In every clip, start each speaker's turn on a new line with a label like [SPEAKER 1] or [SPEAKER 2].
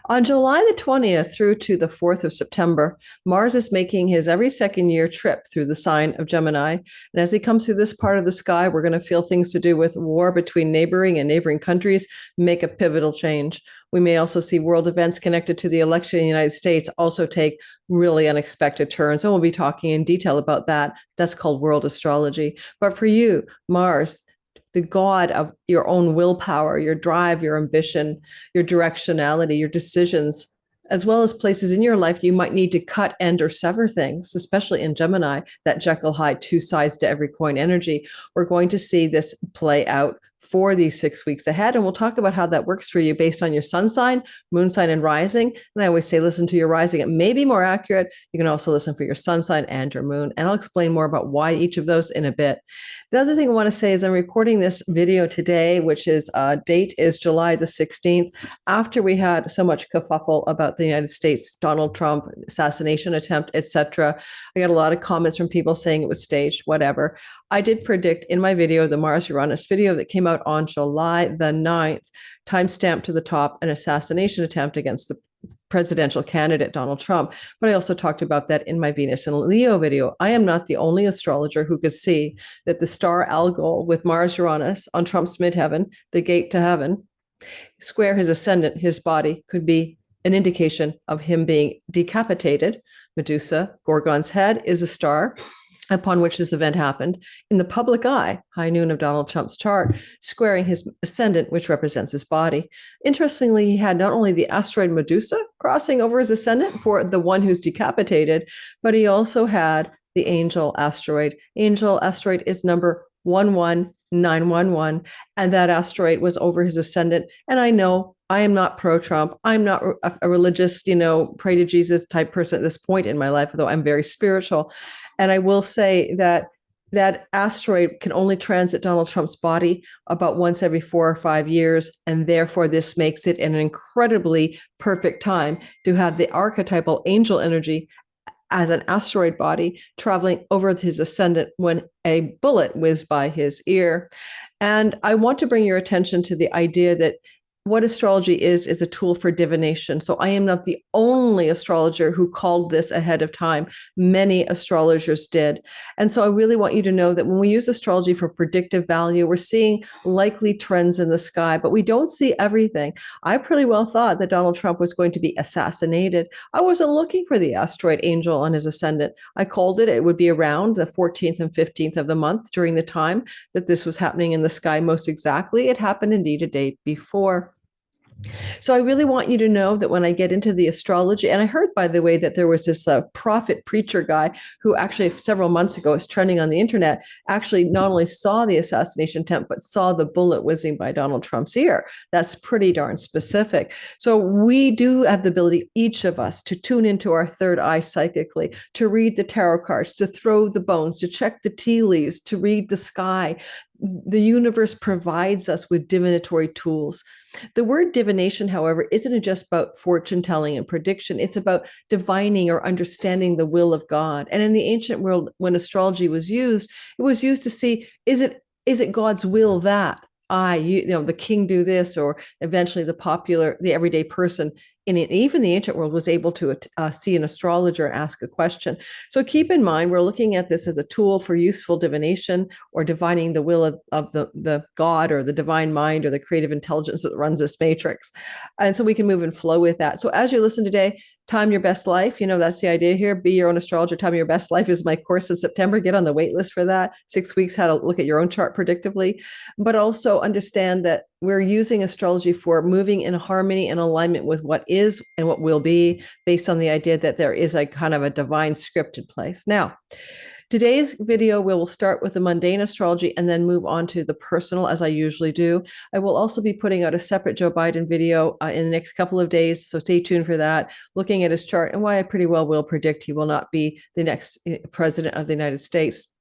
[SPEAKER 1] On July the 20th through to the 4th of September, Mars is making his every second year trip through the sign of Gemini. And as he comes through this part of the sky, we're going to feel things to do with war between neighboring countries make a pivotal change. We may also see world events connected to the election in the United States also take really unexpected turns. And we'll be talking in detail about that. That's called world astrology. But for you, Mars, the god of your own willpower, your drive, your ambition, your directionality, your decisions, as well as places in your life you might need to cut, end, or sever things, especially in Gemini, that Jekyll Hyde, two sides to every coin energy. We're going to see this play out for these 6 weeks ahead. And we'll talk about how that works for you based on your sun sign, moon sign, and rising. And I always say, listen to your rising. It may be more accurate. You can also listen for your sun sign and your moon. And I'll explain more about why each of those in a bit. The other thing I want to say is I'm recording this video today, which is date is July the 16th, after we had so much kerfuffle about the United States, Donald Trump, assassination attempt, etc. I got a lot of comments from people saying it was staged, whatever. I did predict in my video, the Mars Uranus video that came out on July the 9th, timestamped to the top, an assassination attempt against the presidential candidate, Donald Trump. But I also talked about that in my Venus and Leo video. I am not the only astrologer who could see that the star Algol with Mars Uranus on Trump's midheaven, the gate to heaven, square his ascendant, his body, could be an indication of him being decapitated. Medusa, Gorgon's head, is a star upon which this event happened, in the public eye, high noon of Donald Trump's chart, squaring his ascendant, which represents his body. Interestingly, he had not only the asteroid Medusa crossing over his ascendant for the one who's decapitated, but he also had the angel asteroid. Angel asteroid is number 11911, and that asteroid was over his ascendant. And I know I am not pro-Trump. I'm not a religious, pray to Jesus type person at this point in my life, although I'm very spiritual. And I will say that that asteroid can only transit Donald Trump's body about once every 4 or 5 years. And therefore, this makes it an incredibly perfect time to have the archetypal angel energy as an asteroid body traveling over his ascendant when a bullet whizzed by his ear. And I want to bring your attention to the idea that what astrology is a tool for divination. So I am not the only astrologer who called this ahead of time. Many astrologers did. And so I really want you to know that when we use astrology for predictive value, we're seeing likely trends in the sky, but we don't see everything. I pretty well thought that Donald Trump was going to be assassinated. I wasn't looking for the asteroid angel on his ascendant. I called it would be around the 14th and 15th of the month during the time that this was happening in the sky most exactly. It happened indeed a day before. So I really want you to know that when I get into the astrology, and I heard, by the way, that there was this prophet preacher guy who actually several months ago was trending on the internet, actually not only saw the assassination attempt, but saw the bullet whizzing by Donald Trump's ear. That's pretty darn specific. So we do have the ability, each of us, to tune into our third eye psychically, to read the tarot cards, to throw the bones, to check the tea leaves, to read the sky. The universe provides us with divinatory tools. The word divination, however, isn't just about fortune telling and prediction. It's about divining or understanding the will of God. And in the ancient world, when astrology was used, it was used to see, is it God's will that the king do this, or eventually the everyday person even the ancient world was able to see an astrologer and ask a question. So keep in mind, we're looking at this as a tool for useful divination or divining the will of the God or the divine mind or the creative intelligence that runs this matrix. And so we can move and flow with that. So as you listen today, Time Your Best Life, that's the idea here. Be your own astrologer. Time Your Best Life is my course in September. Get on the wait list for that. 6 weeks, how to look at your own chart predictively. But also understand that we're using astrology for moving in harmony and alignment with what is and what will be, based on the idea that there is a kind of a divine script in place. Now, today's video, we will start with the mundane astrology and then move on to the personal, as I usually do. I will also be putting out a separate Joe Biden video in the next couple of days, so stay tuned for that, looking at his chart and why I pretty well will predict he will not be the next president of the United States.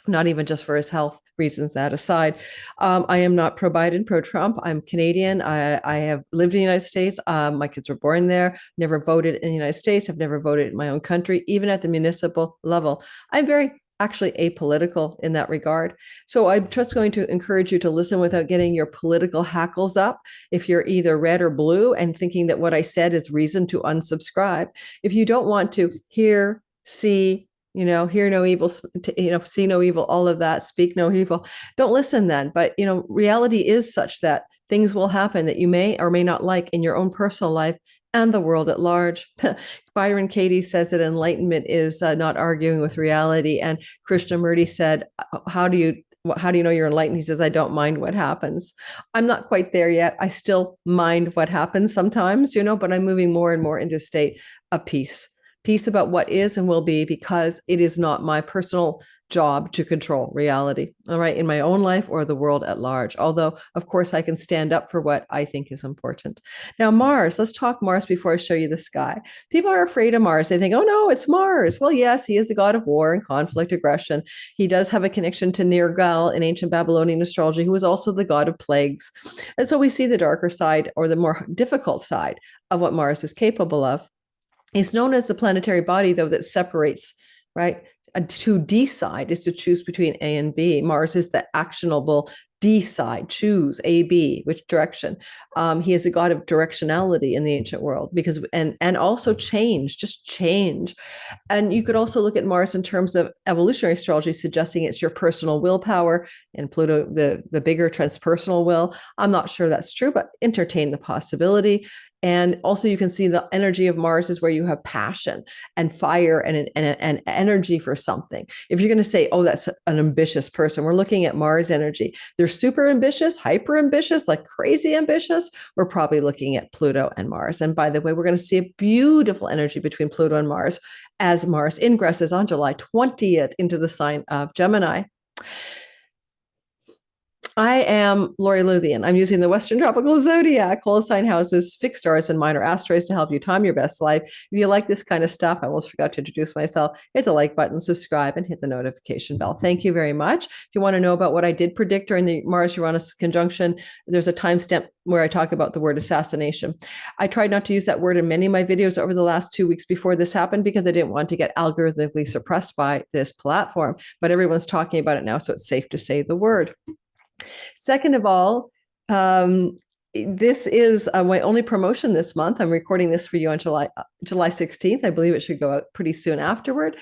[SPEAKER 1] Not even just for his health reasons, that aside. I am not pro-Biden, pro-Trump. I'm Canadian. I have lived in the United States. My kids were born there, never voted in the United States. I've never voted in my own country, even at the municipal level. I'm very actually apolitical in that regard. So I'm just going to encourage you to listen without getting your political hackles up. If you're either red or blue and thinking that what I said is reason to unsubscribe, if you don't want to hear, see, hear no evil, see no evil, all of that, speak no evil, don't listen then. But, reality is such that things will happen that you may or may not like in your own personal life and the world at large. Byron Katie says that enlightenment is not arguing with reality. And Krishnamurti said, how do you know you're enlightened? He says, I don't mind what happens. I'm not quite there yet. I still mind what happens sometimes, but I'm moving more and more into a state of peace about what is and will be, because it is not my personal job to control reality, all right, in my own life or the world at large. Although, of course, I can stand up for what I think is important. Now, Mars, let's talk Mars before I show you the sky. People are afraid of Mars. They think, oh no, it's Mars. Well, yes, he is the god of war and conflict, aggression. He does have a connection to Nergal in ancient Babylonian astrology, who was also the god of plagues. And so we see the darker side, or the more difficult side of what Mars is capable of. He's known as the planetary body, though, that separates, right? A 2D side is to choose between A and B. Mars is the actionable D side, choose A, B, which direction. He is a god of directionality in the ancient world, because and also change, just change. And you could also look at Mars in terms of evolutionary astrology, suggesting it's your personal willpower, and Pluto, the bigger transpersonal will. I'm not sure that's true, but entertain the possibility. And also you can see the energy of Mars is where you have passion and fire and an energy for something. If you're going to say, oh, that's an ambitious person, we're looking at Mars energy. They're super ambitious, hyper ambitious, like crazy ambitious. We're probably looking at Pluto and Mars. And by the way, we're going to see a beautiful energy between Pluto and Mars as Mars ingresses on July 20th into the sign of Gemini. I am Lori Luthian. I'm using the Western Tropical Zodiac, whole sign houses, fixed stars, and minor asteroids to help you time your best life. If you like this kind of stuff, I almost forgot to introduce myself. Hit the like button, subscribe, and hit the notification bell. Thank you very much. If you want to know about what I did predict during the Mars-Uranus conjunction, there's a timestamp where I talk about the word assassination. I tried not to use that word in many of my videos over the last 2 weeks before this happened, because I didn't want to get algorithmically suppressed by this platform. But everyone's talking about it now, so it's safe to say the word. Second of all, this is my only promotion this month. I'm recording this for you on July 16th. I believe it should go out pretty soon afterward.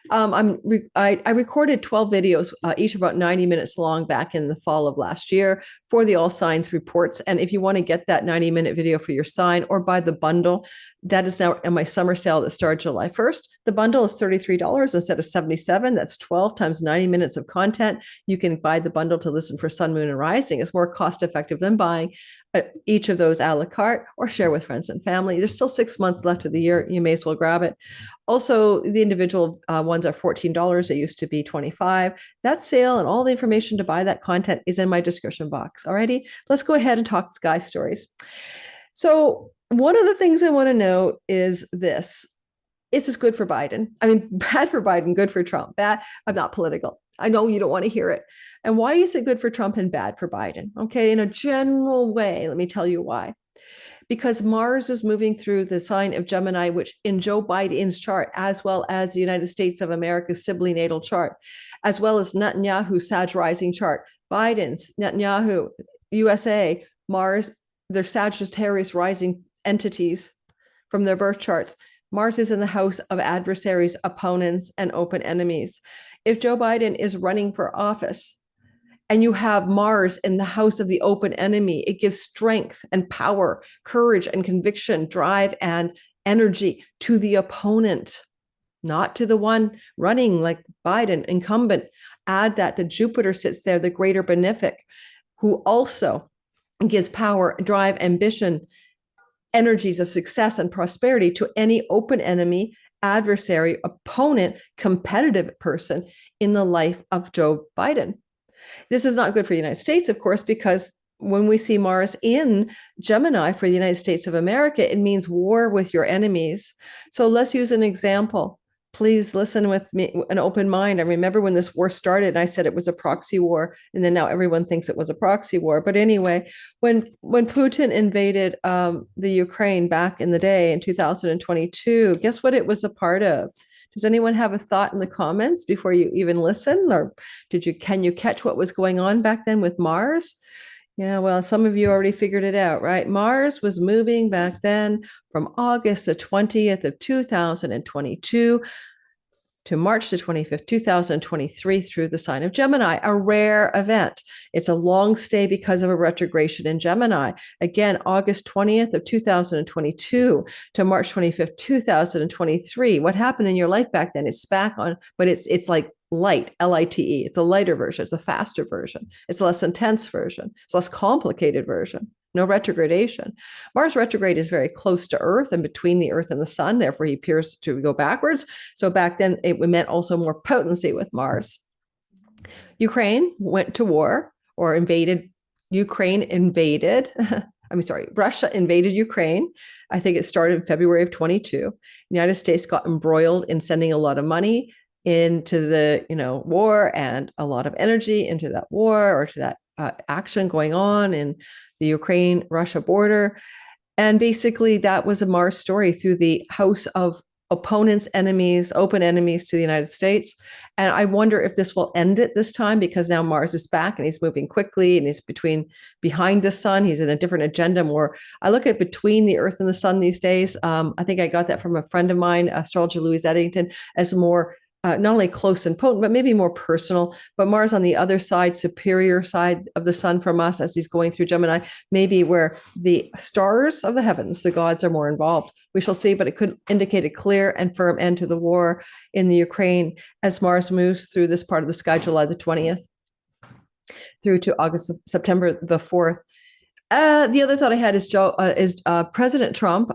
[SPEAKER 1] I recorded 12 videos, each about 90 minutes long, back in the fall of last year for the All Signs reports. And if you want to get that 90-minute video for your sign or buy the bundle, that is now in my summer sale that started July 1st. The bundle is $33 instead of $77. That's 12 times 90 minutes of content. You can buy the bundle to listen for Sun, Moon, and Rising. It's more cost effective than buying each of those a la carte or share with friends and family. There's still 6 months left of the year. You may as well grab it. Also, the individual ones are $14. They used to be $25. That sale and all the information to buy that content is in my description box. Alrighty, let's go ahead and talk sky stories. So one of the things I want to know is this. Is this good for Biden? I mean, bad for Biden, good for Trump. Bad. I'm not political. I know you don't want to hear it. And why is it good for Trump and bad for Biden? Okay, in a general way, let me tell you why. Because Mars is moving through the sign of Gemini, which in Joe Biden's chart, as well as the United States of America's Sibley natal chart, as well as Netanyahu's Sag rising chart, Biden's, Netanyahu, USA, Mars, their Sagittarius rising entities from their birth charts. Mars is in the house of adversaries, opponents, and open enemies. If Joe Biden is running for office and you have Mars in the house of the open enemy, it gives strength and power, courage and conviction, drive and energy to the opponent, not to the one running like Biden, incumbent. Add that the Jupiter sits there, the greater benefic, who also gives power, drive, ambition, energies of success and prosperity to any open enemy, adversary, opponent, competitive person in the life of Joe Biden. This is not good for the United States, of course, because when we see Mars in Gemini for the United States of America, it means war with your enemies. So let's use an example. Please listen with me, an open mind. I remember when this war started, I said it was a proxy war, and then now everyone thinks it was a proxy war. But anyway, when Putin invaded the Ukraine back in the day in 2022, guess what it was a part of? Does anyone have a thought in the comments before you even listen? Or can you catch what was going on back then with Mars? Yeah, well, some of you already figured it out, right? Mars was moving back then from August the 20th of 2022 to March the 25th, 2023 through the sign of Gemini, a rare event. It's a long stay because of a retrogression in Gemini. Again, August 20th of 2022 to March 25th, 2023. What happened in your life back then? It's back on, but it's like light, L-I-T-E. It's a lighter version. It's a faster version. It's a less intense version. It's a less complicated version. No retrogradation. Mars retrograde is very close to Earth and between the Earth and the Sun. Therefore, he appears to go backwards. So back then, it meant also more potency with Mars. Ukraine went to war or invaded. Ukraine invaded. Russia invaded Ukraine. I think it started in February of 22. The United States got embroiled in sending a lot of money into the war and a lot of energy into that war or to that action going on in the Ukraine-Russia border. And basically that was a Mars story through the house of opponents, enemies, open enemies to the United States. And I wonder if this will end it this time, because now Mars is back and he's moving quickly and he's behind the sun. He's in a different agenda more. I look at between the Earth and the sun these days. I think I got that from a friend of mine, Astrology Louise Eddington, as more not only close and potent, but maybe more personal. But Mars on the other side, superior side of the sun from us as he's going through Gemini, maybe where the stars of the heavens, the gods, are more involved. We shall see, but it could indicate a clear and firm end to the war in the Ukraine as Mars moves through this part of the sky, July the 20th through to September the 4th. The other thought I had is President Trump,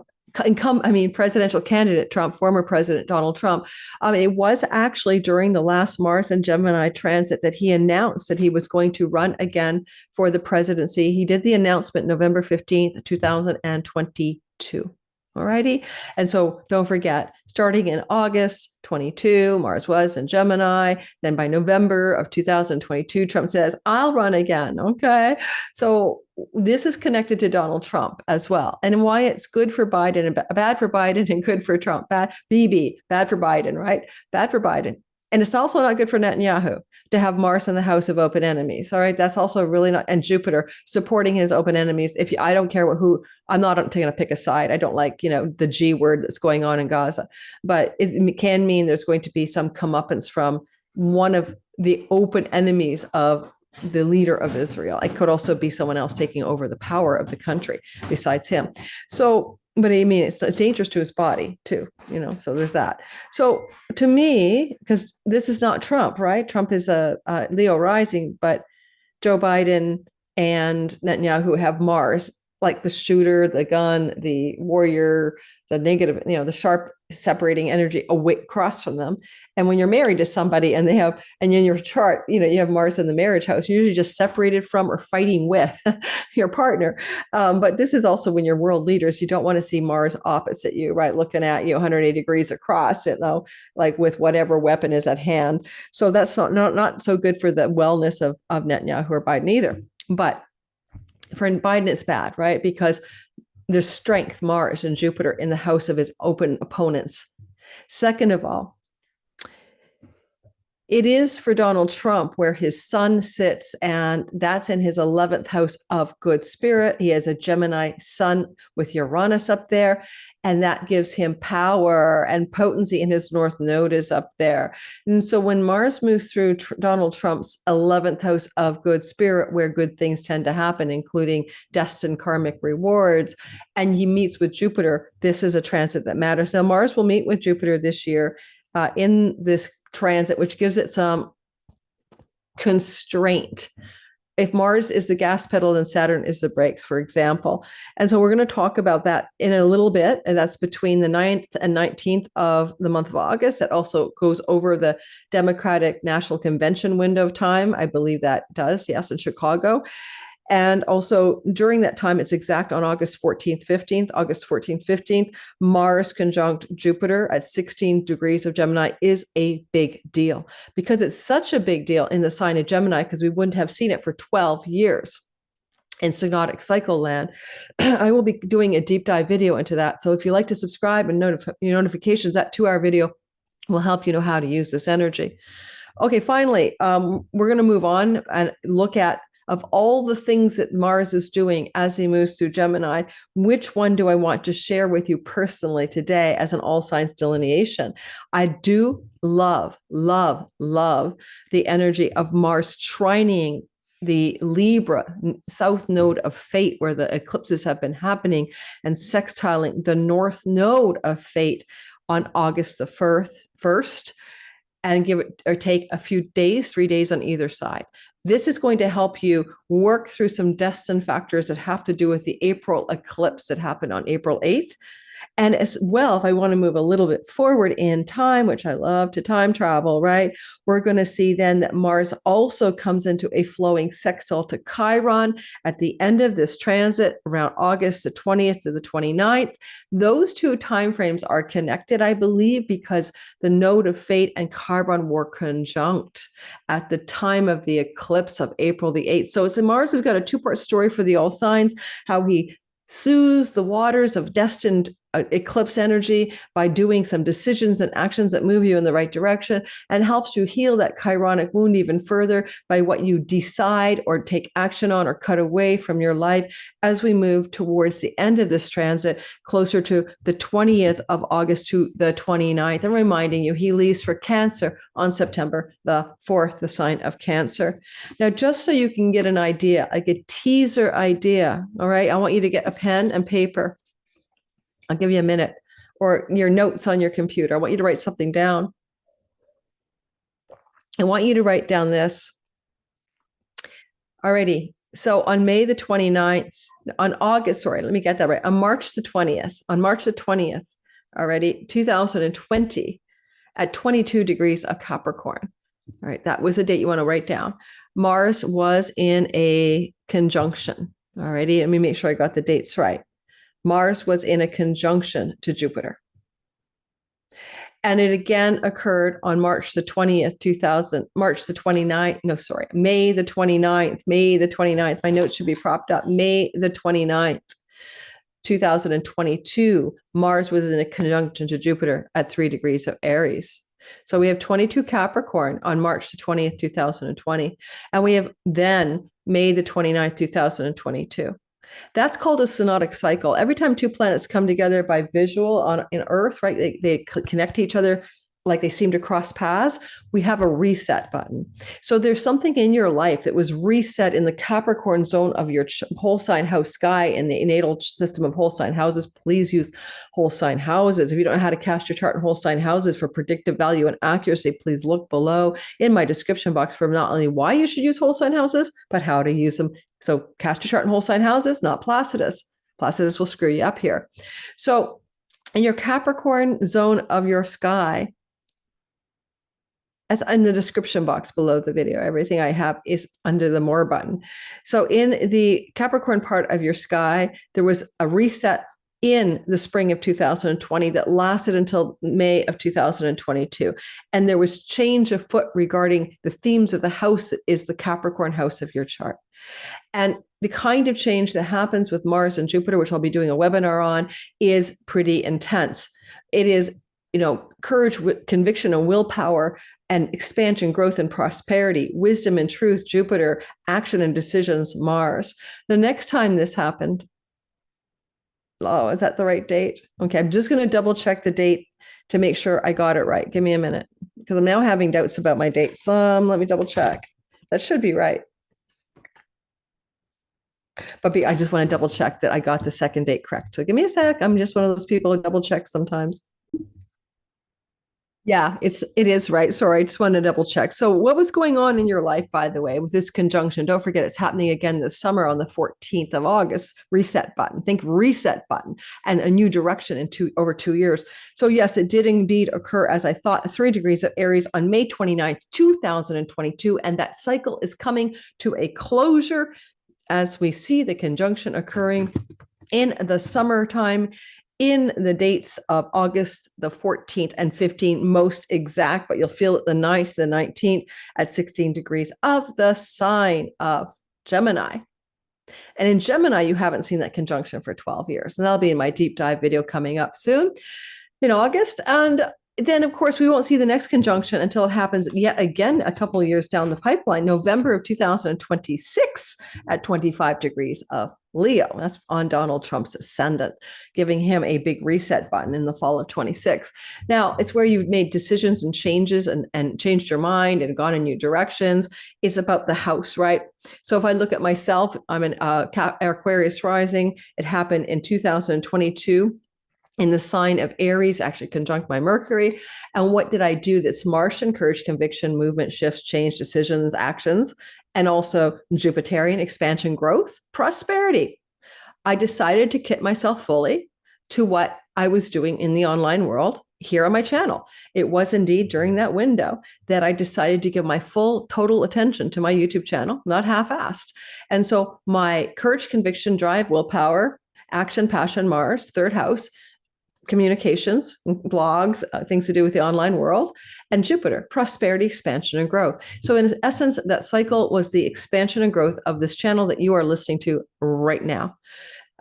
[SPEAKER 1] presidential candidate Trump, former President Donald Trump. It was actually during the last Mars and Gemini transit that he announced that he was going to run again for the presidency. He did the announcement November 15th, 2022. All righty. And so don't forget, starting in August 22, Mars was in Gemini. Then by November of 2022, Trump says, I'll run again. Okay. So this is connected to Donald Trump as well. And why it's good for Biden and bad for Biden and good for Trump. Bad for Biden, right? Bad for Biden. And it's also not good for Netanyahu to have Mars in the house of open enemies. All right. That's also really not, and Jupiter supporting his open enemies. I don't care I'm not going to pick a side. I don't like, the G word that's going on in Gaza, but it can mean there's going to be some comeuppance from one of the open enemies of the leader of Israel. It could also be someone else taking over the power of the country besides him. So, but it's dangerous to his body too, so there's that. So to me, because this is not Trump, right? Trump is a Leo rising, but Joe Biden and Netanyahu have Mars, like the shooter, the gun, the warrior, the negative, the sharp separating energy away across from them. And when you're married to somebody and in your chart, you have Mars in the marriage house, you're usually just separated from or fighting with your partner. But this is also when you're world leaders, you don't want to see Mars opposite you, right? Looking at you 180 degrees across, like with whatever weapon is at hand. So that's not so good for the wellness of Netanyahu or Biden either. But for Biden, it's bad, right? Because there's strength, Mars and Jupiter in the house of his open opponents. Second of all, it is for Donald Trump where his sun sits, and that's in his 11th house of good spirit. He has a Gemini sun with Uranus up there, and that gives him power and potency, and his North Node is up there. And so when Mars moves through Donald Trump's 11th house of good spirit, where good things tend to happen, including destined karmic rewards, and he meets with Jupiter, this is a transit that matters. Now, Mars will meet with Jupiter this year in this transit, which gives it some constraint. If Mars is the gas pedal, then Saturn is the brakes, for example. And so we're going to talk about that in a little bit. And that's between the 9th and 19th of the month of August. That also goes over the Democratic National Convention window of time. I believe that does, yes, in Chicago. And also during that time, it's exact on August 14th, 15th, Mars conjunct Jupiter at 16 degrees of Gemini is a big deal, because it's such a big deal in the sign of Gemini, because we wouldn't have seen it for 12 years in synodic cycle land. I will be doing a deep dive video into that. So if you like to subscribe and your notifications, that 2-hour video will help you know how to use this energy. Okay, finally, we're going to move on and look at, of all the things that Mars is doing as he moves through Gemini, which one do I want to share with you personally today as an all signs delineation? I do love, love, love the energy of Mars trining the Libra south node of fate, where the eclipses have been happening, and sextiling the north node of fate on August the 1st, and give it or take a few days, 3 days on either side. This is going to help you work through some destined factors that have to do with the April eclipse that happened on April 8th. And as well, if I want to move a little bit forward in time, which I love to time travel, right? We're going to see then that Mars also comes into a flowing sextile to Chiron at the end of this transit around August the 20th to the 29th. Those two timeframes are connected, I believe, because the node of fate and Chiron were conjunct at the time of the eclipse of April the 8th. So Mars has got a two-part story for the all signs, how he soothes the waters of destined eclipse energy by doing some decisions and actions that move you in the right direction, and helps you heal that chironic wound even further by what you decide or take action on or cut away from your life as we move towards the end of this transit, closer to the 20th of August to the 29th. I'm reminding you, he leaves for Cancer on September the 4th, the sign of Cancer. Now, just so you can get an idea, like a teaser idea, all right, I want you to get a pen and paper. I'll give you a minute, or your notes on your computer. I want you to write something down. I want you to write down this. Alrighty. So on May the 29th, on March the 20th, already, 2020, at 22 degrees of Capricorn. All right, that was a date you want to write down. Mars was in a conjunction. Alrighty, let me make sure I got the dates right. Mars was in a conjunction to Jupiter. And it again occurred on May the 29th. My notes should be propped up. May the 29th, 2022, Mars was in a conjunction to Jupiter at 3 degrees of Aries. So we have 22 Capricorn on March the 20th, 2020. And we have then May the 29th, 2022. That's called a synodic cycle. Every time two planets come together by visual in Earth, right, they connect to each other like they seem to cross paths, we have a reset button. So there's something in your life that was reset in the Capricorn zone of your whole sign house sky in the natal system of whole sign houses. Please use whole sign houses. If you don't know how to cast your chart in whole sign houses for predictive value and accuracy, please look below in my description box for not only why you should use whole sign houses, but how to use them. So cast your chart in whole sign houses, not Placidus. Placidus will screw you up here. So in your Capricorn zone of your sky, as in the description box below the video, everything I have is under the more button. So in the Capricorn part of your sky, there was a reset in the spring of 2020 that lasted until May of 2022. And there was change afoot regarding the themes of the house that is the Capricorn house of your chart. And the kind of change that happens with Mars and Jupiter, which I'll be doing a webinar on, is pretty intense. It is, courage, conviction, and willpower, and expansion, growth, and prosperity, wisdom and truth, Jupiter, action and decisions, Mars. The next time this happened, is that the right date? Okay, I'm just going to double check the date to make sure I got it right. Give me a minute, because I'm now having doubts about my dates. Let me double check. That should be right. But I just want to double check that I got the second date correct. So give me a sec. I'm just one of those people who double check sometimes. Yeah, it is right. Sorry, I just wanted to double check. So what was going on in your life, by the way, with this conjunction? Don't forget, it's happening again this summer on the 14th of August. Reset button. Think reset button and a new direction in over 2 years. So yes, it did indeed occur, as I thought, 3 degrees of Aries on May 29th, 2022. And that cycle is coming to a closure as we see the conjunction occurring in the summertime, in the dates of August the 14th and 15th, most exact, but you'll feel it the 9th to the 19th at 16 degrees of the sign of Gemini. And in Gemini, you haven't seen that conjunction for 12 years. And that'll be in my deep dive video coming up soon in August. And then of course we won't see the next conjunction until it happens yet again a couple of years down the pipeline, November of 2026 at 25 degrees of Leo. That's on Donald Trump's ascendant, giving him a big reset button in the fall of 26. Now, it's where you've made decisions and changes and changed your mind and gone in new directions. It's about the house, right? So if I look at myself, I'm an Aquarius rising. It happened in 2022. In the sign of Aries, actually conjunct my Mercury. And what did I do? That's Martian, courage, conviction, movement, shifts, change, decisions, actions, and also Jupiterian, expansion, growth, prosperity. I decided to kit myself fully to what I was doing in the online world here on my channel. It was indeed during that window that I decided to give my full total attention to my YouTube channel, not half-assed. And so my courage, conviction, drive, willpower, action, passion, Mars, third house, communications, blogs, things to do with the online world, and Jupiter, prosperity, expansion, and growth. So in essence, that cycle was the expansion and growth of this channel that you are listening to right now.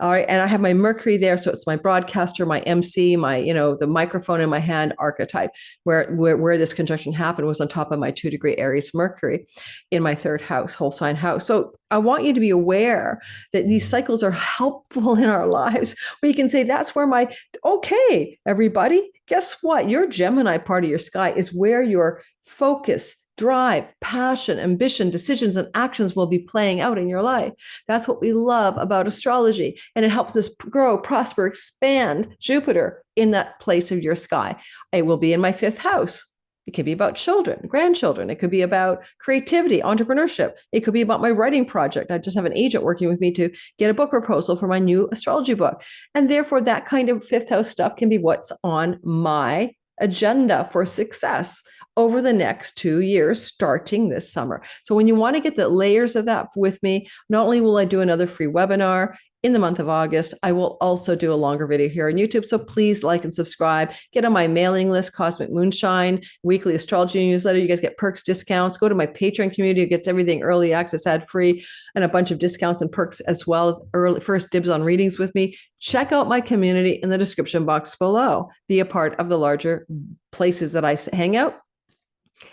[SPEAKER 1] All right. And I have my Mercury there. So it's my broadcaster, my MC, my, the microphone in my hand archetype, where this conjunction happened was on top of my 2-degree Aries Mercury in my third house, whole sign house. So I want you to be aware that these cycles are helpful in our lives. We can say that's where okay, everybody, guess what? Your Gemini part of your sky is where your focus, drive, passion, ambition, decisions, and actions will be playing out in your life. That's what we love about astrology. And it helps us grow, prosper, expand Jupiter in that place of your sky. It will be in my 5th house. It could be about children, grandchildren. It could be about creativity, entrepreneurship. It could be about my writing project. I just have an agent working with me to get a book proposal for my new astrology book. And therefore, that kind of 5th house stuff can be what's on my agenda for success over the next 2 years, starting this summer. So when you want to get the layers of that with me, not only will I do another free webinar in the month of August, I will also do a longer video here on YouTube. So please like and subscribe, get on my mailing list, Cosmic Moonshine, weekly astrology newsletter. You guys get perks, discounts. Go to my Patreon community. It gets everything early access, ad free, and a bunch of discounts and perks, as well as early first dibs on readings with me. Check out my community in the description box below. Be a part of the larger places that I hang out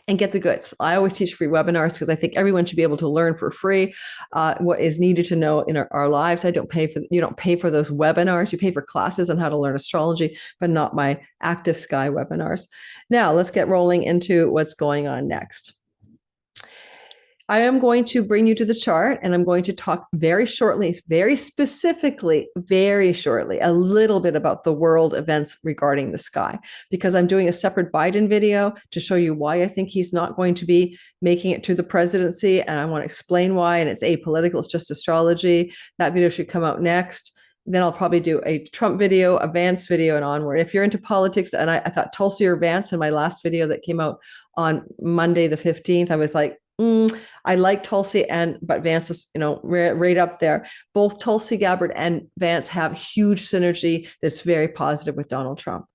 [SPEAKER 1] and get the goods. I always teach free webinars because I think everyone should be able to learn for free what is needed to know in our lives. You don't pay for those webinars. You pay for classes on how to learn astrology, but not my active sky webinars. Now let's get rolling into what's going on next. I am going to bring you to the chart, and I'm going to talk very shortly, very specifically, very shortly, a little bit about the world events regarding the sky, because I'm doing a separate Biden video to show you why I think he's not going to be making it to the presidency. And I want to explain why. And it's apolitical. It's just astrology. That video should come out next. Then I'll probably do a Trump video, a Vance video, and onward. If you're into politics, and I thought Tulsi or Vance in my last video that came out on Monday, the 15th, I was like, I like Tulsi but Vance is, right up there. Both Tulsi Gabbard and Vance have huge synergy that's very positive with Donald Trump.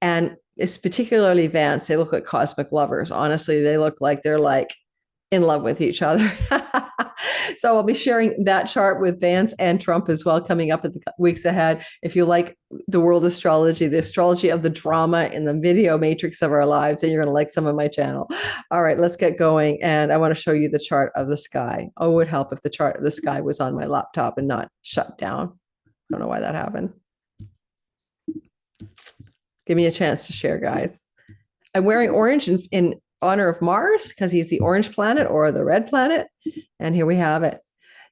[SPEAKER 1] And it's particularly Vance. They look like cosmic lovers. Honestly, they look like they're in love with each other. So I'll be sharing that chart with Vance and Trump as well coming up in the weeks ahead. If you like the world astrology, the astrology of the drama in the video matrix of our lives, then you're going to like some of my channel. All right, let's get going. And I want to show you the chart of the sky. Oh, it would help if the chart of the sky was on my laptop and not shut down. I don't know why that happened. Give me a chance to share, guys. I'm wearing orange in honor of Mars because he's the orange planet or the red planet. And here we have it.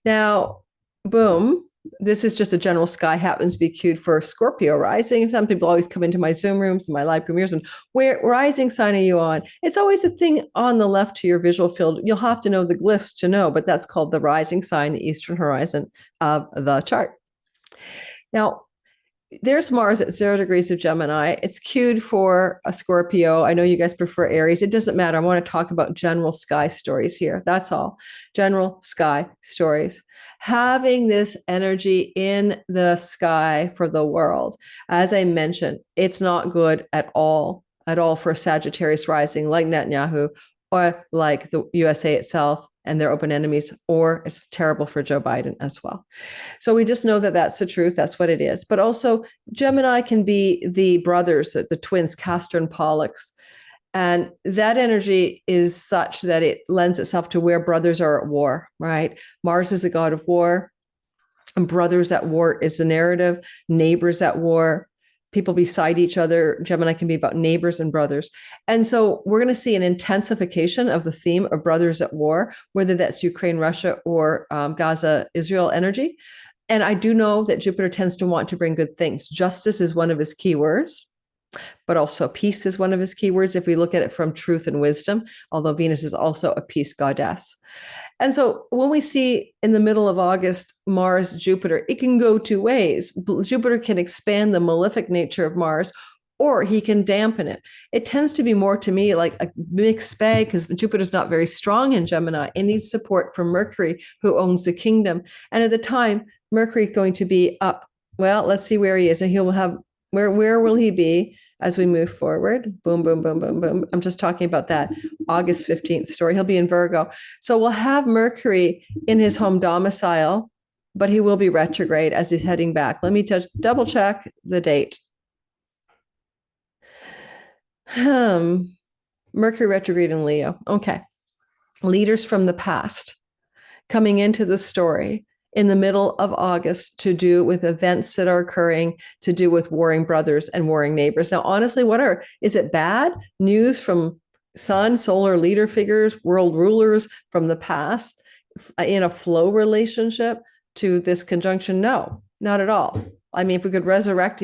[SPEAKER 1] Now, boom. This is just a general sky, happens to be cued for Scorpio rising. Some people always come into my Zoom rooms and my live premieres and where rising sign are you on? It's always a thing on the left to your visual field. You'll have to know the glyphs to know, but that's called the rising sign, the eastern horizon of the chart. Now, there's Mars at 0 degrees of Gemini. It's cued for a Scorpio. I know you guys prefer Aries. It doesn't matter. I want to talk about general sky stories here. That's all. General sky stories. Having this energy in the sky for the world. As I mentioned, it's not good at all for Sagittarius rising like Netanyahu or like the USA itself and they're open enemies, or it's terrible for Joe Biden as well. So we just know that that's the truth. That's what it is. But also Gemini can be the brothers, the twins, Castor and Pollux. And that energy is such that it lends itself to where brothers are at war, right? Mars is a god of war, and brothers at war is the narrative, neighbors at war, people beside each other. Gemini can be about neighbors and brothers. And so we're going to see an intensification of the theme of brothers at war, whether that's Ukraine, Russia, or Gaza, Israel energy. And I do know that Jupiter tends to want to bring good things. Justice is one of his keywords, but also peace is one of his keywords if we look at it from truth and wisdom, although Venus is also a peace goddess. And so when we see in the middle of August, Mars, Jupiter, it can go two ways. Jupiter can expand the malefic nature of Mars, or he can dampen it. It tends to be more to me like a mixed bag because Jupiter's not very strong in Gemini. It needs support from Mercury, who owns the kingdom. And at the time, Mercury is going to be up. Well, let's see where he is. And he will have, where will he be as we move forward? Boom, boom, boom, boom, boom. I'm just talking about that August 15th story. He'll be in Virgo. So we'll have Mercury in his home domicile, but he will be retrograde as he's heading back. Let me double check the date. Mercury retrograde in Leo. Okay. Leaders from the past coming into the story in the middle of August to do with events that are occurring, to do with warring brothers and warring neighbors. Now, honestly, is it bad news from sun, solar leader figures, world rulers from the past in a flow relationship to this conjunction? No, not at all. I mean, if we could resurrect,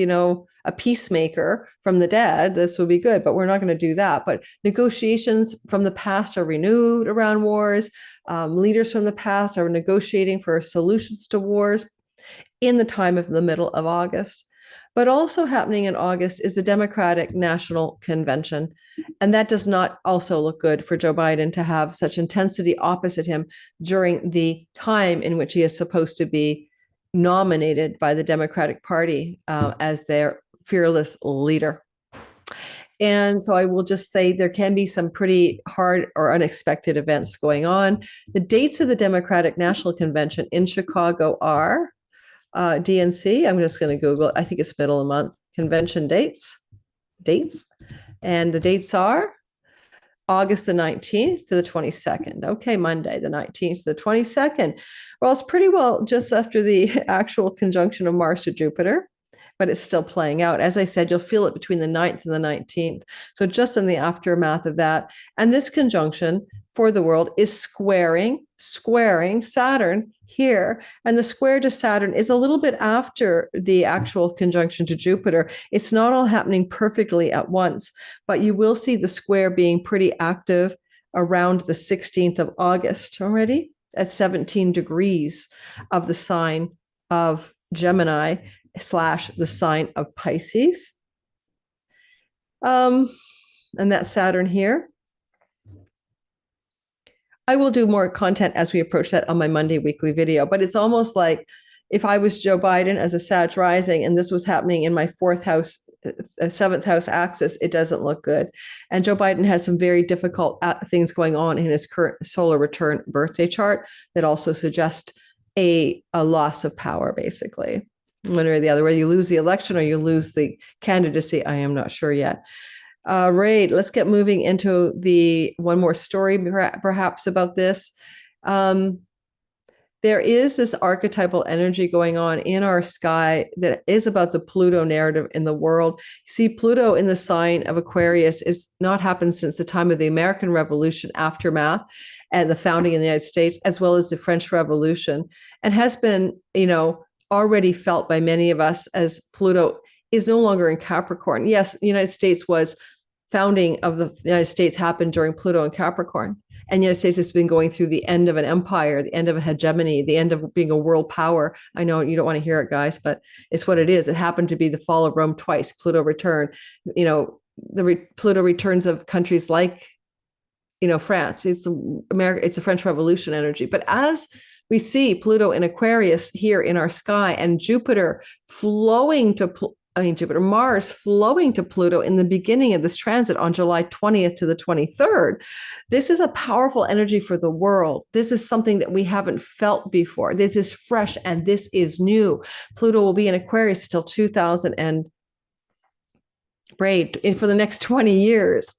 [SPEAKER 1] a peacemaker from the dead, this would be good, but we're not going to do that. But negotiations from the past are renewed around wars. Leaders from the past are negotiating for solutions to wars in the time of the middle of August. But also happening in August is the Democratic National Convention. And that does not also look good for Joe Biden to have such intensity opposite him during the time in which he is supposed to be nominated by the Democratic Party as their fearless leader. And so I will just say there can be some pretty hard or unexpected events going on. The dates of the Democratic National Convention in Chicago are DNC. I'm just going to Google it. I think it's middle of the month. Convention dates. And the dates are August the 19th to the 22nd. Okay, Monday, the 19th to the 22nd. Well, it's pretty well just after the actual conjunction of Mars to Jupiter, but it's still playing out. As I said, you'll feel it between the 9th and the 19th. So just in the aftermath of that. And this conjunction for the world is squaring Saturn here. And the square to Saturn is a little bit after the actual conjunction to Jupiter. It's not all happening perfectly at once, but you will see the square being pretty active around the 16th of August already at 17 degrees of the sign of Gemini / the sign of Pisces. And that's Saturn here. I will do more content as we approach that on my Monday weekly video, but it's almost like if I was Joe Biden as a Sag rising and this was happening in my 4th house, 7th house axis, it doesn't look good. And Joe Biden has some very difficult things going on in his current solar return birthday chart that also suggest a loss of power, basically. One or the other, whether you lose the election or you lose the candidacy, I am not sure yet. Right, let's get moving into the one more story perhaps about this. There is this archetypal energy going on in our sky that is about the Pluto narrative in the world. See, Pluto in the sign of Aquarius is not happened since the time of the American Revolution aftermath and the founding in the United States, as well as the French Revolution, and has been, already felt by many of us as Pluto is no longer in Capricorn. Yes, the United States founding of the United States happened during Pluto and Capricorn. And the United States has been going through the end of an empire, the end of a hegemony, the end of being a world power. I know you don't want to hear it, guys, but it's what it is. It happened to be the fall of Rome twice, Pluto return, Pluto returns of countries like, France. It's the French Revolution energy. But as we see Pluto in Aquarius here in our sky and Jupiter flowing to Mars flowing to Pluto in the beginning of this transit on July 20th to the 23rd. This is a powerful energy for the world. This is something that we haven't felt before. This is fresh and this is new. Pluto will be in Aquarius till 2000 and for the next 20 years.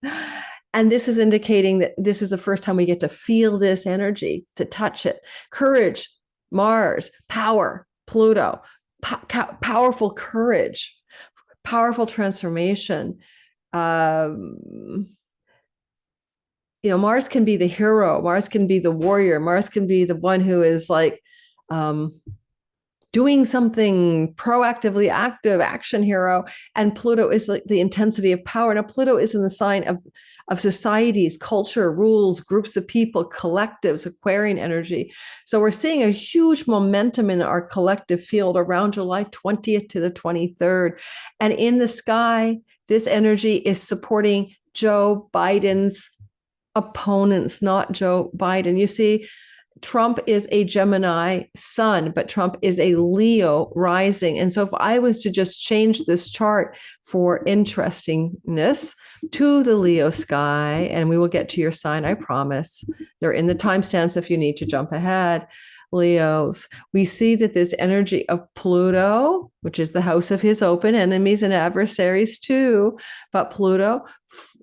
[SPEAKER 1] And this is indicating that this is the first time we get to feel this energy, to touch it. Courage, Mars, power, Pluto, powerful courage, powerful transformation. Mars can be the hero. Mars can be the warrior. Mars can be the one who is like doing something proactively active, action hero. And Pluto is like the intensity of power. Now, Pluto is in the sign of societies, culture, rules, groups of people, collectives, Aquarian energy. So we're seeing a huge momentum in our collective field around July 20th to the 23rd. And in the sky, this energy is supporting Joe Biden's opponents, not Joe Biden. You see, Trump is a Gemini sun, but Trump is a Leo rising. And so if I was to just change this chart for interestingness to the Leo sky, and we will get to your sign, I promise. They're in the timestamps if you need to jump ahead. Leos, we see that this energy of Pluto, which is the house of his open enemies and adversaries too, but Pluto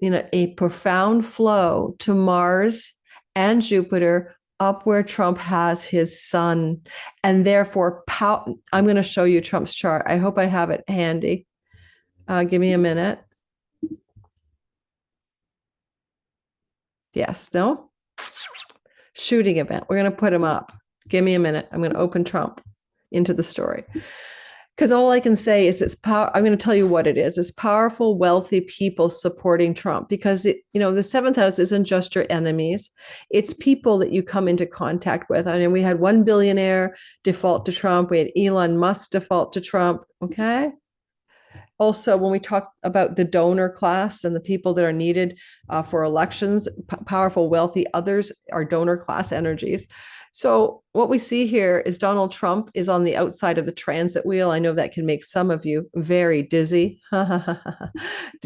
[SPEAKER 1] in a profound flow to Mars and Jupiter, up where Trump has his sun, and therefore I'm going to show you Trump's chart. I hope I have it handy. Give me a minute. Yes, no? Shooting event. We're going to put him up. Give me a minute. I'm going to open Trump into the story. Because all I can say is it's power. I'm going to tell you what it is. It's powerful, wealthy people supporting Trump, because the seventh house isn't just your enemies. It's people that you come into contact with. I mean, we had one billionaire default to Trump. We had Elon Musk default to Trump. Okay. Also, when we talk about the donor class and the people that are needed for elections, powerful, wealthy, others are donor class energies. So what we see here is Donald Trump is on the outside of the transit wheel. I know that can make some of you very dizzy.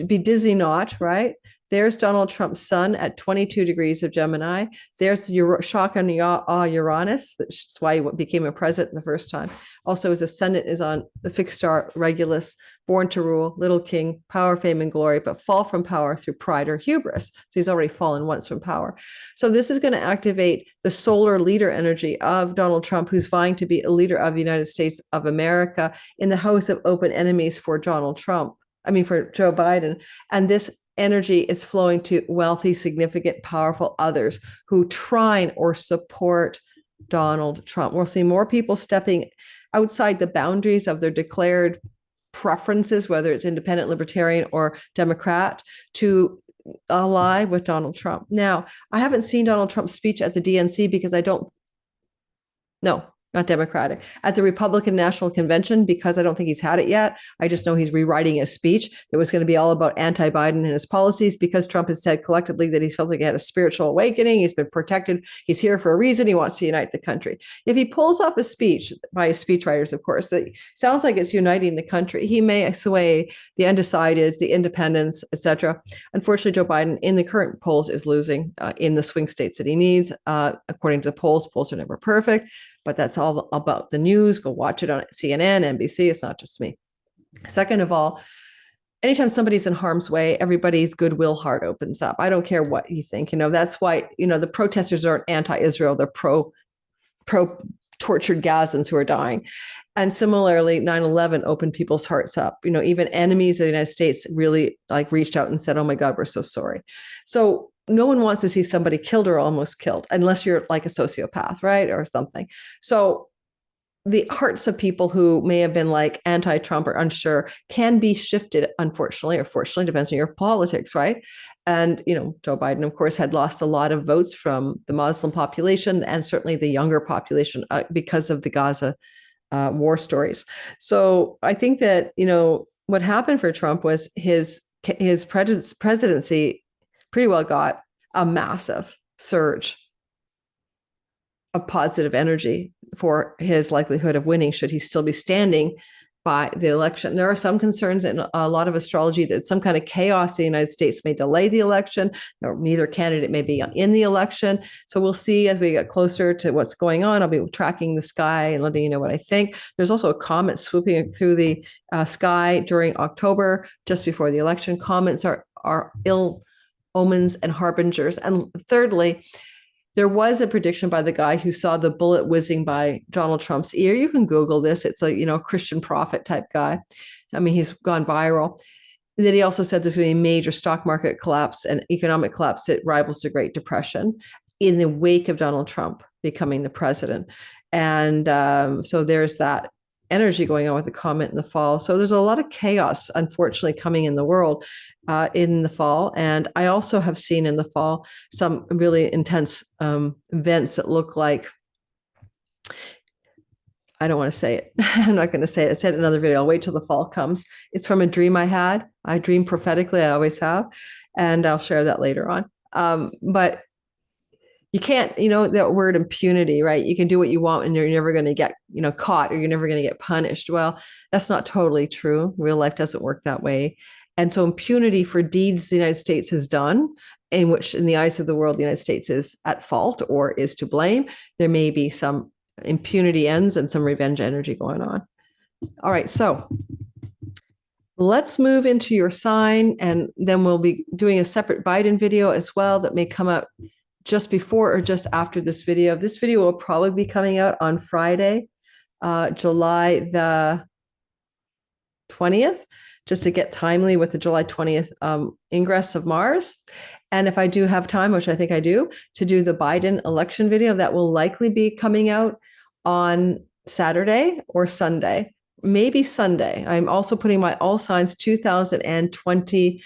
[SPEAKER 1] Be dizzy not, right? There's Donald Trump's sun at 22 degrees of Gemini. There's Shaka Uranus. That's why he became a president the first time. Also, his ascendant is on the fixed star Regulus, born to rule, little king, power, fame, and glory, but fall from power through pride or hubris. So he's already fallen once from power. So this is going to activate the solar leader energy of Donald Trump, who's vying to be a leader of the United States of America in the house of open enemies for Donald Trump. For Joe Biden. And this energy is flowing to wealthy, significant, powerful others who trine or support Donald Trump. We'll see more people stepping outside the boundaries of their declared preferences, whether it's independent, libertarian, or Democrat, to ally with Donald Trump. Now, I haven't seen Donald Trump's speech at the DNC because not Democratic, at the Republican National Convention, because I don't think he's had it yet. I just know he's rewriting his speech that was going to be all about anti-Biden and his policies, because Trump has said collectively that he felt like he had a spiritual awakening. He's been protected. He's here for a reason. He wants to unite the country. If he pulls off a speech by his speechwriters, of course, that sounds like it's uniting the country, he may sway the undecideds, the independents, etc. Unfortunately, Joe Biden in the current polls is losing in the swing states that he needs. According to the polls are never perfect, but that's all about the news. Go watch it on CNN, NBC. It's not just me. Second of all, anytime somebody's in harm's way, everybody's goodwill heart opens up. I don't care what you think. That's why, the protesters aren't anti-Israel. They're pro tortured Gazans who are dying. And similarly, 9/11 opened people's hearts up. Even enemies of the United States really reached out and said, oh my God, we're so sorry. So no one wants to see somebody killed or almost killed, unless you're like a sociopath, right? Or something. So the hearts of people who may have been like anti-Trump or unsure can be shifted, unfortunately, or fortunately, depends on your politics, right? And, Joe Biden, of course, had lost a lot of votes from the Muslim population and certainly the younger population because of the Gaza war stories. So I think that, what happened for Trump was his presidency pretty well got a massive surge of positive energy for his likelihood of winning, should he still be standing by the election. There are some concerns in a lot of astrology that some kind of chaos in the United States may delay the election, or neither candidate may be in the election. So we'll see as we get closer to what's going on. I'll be tracking the sky and letting you know what I think. There's also a comet swooping through the sky during October, just before the election. Comets are ill omens and harbingers. And thirdly, there was a prediction by the guy who saw the bullet whizzing by Donald Trump's ear. You can Google this. It's a Christian prophet type guy. I mean, he's gone viral. That he also said there's going to be a major stock market collapse and economic collapse that rivals the Great Depression in the wake of Donald Trump becoming the president. And so there's that energy going on with the comet in the fall. So there's a lot of chaos, unfortunately, coming in the world in the fall. And I also have seen in the fall some really intense events that look like, I don't want to say it. I'm not going to say it. I said in another video. I'll wait till the fall comes. It's from a dream I had. I dream prophetically. I always have. And I'll share that later on. But you can't, that word impunity, right? You can do what you want and you're never going to get, caught, or you're never going to get punished. Well, that's not totally true. Real life doesn't work that way. And so impunity for deeds the United States has done, in which in the eyes of the world, the United States is at fault or is to blame, there may be some impunity ends and some revenge energy going on. All right. So let's move into your sign, and then we'll be doing a separate Biden video as well that may come up just before or just after this video. This video will probably be coming out on Friday, July the 20th, just to get timely with the July 20th ingress of Mars. And if I do have time, which I think I do, to do the Biden election video, that will likely be coming out on Saturday or Sunday, maybe Sunday. I'm also putting my All Signs 2020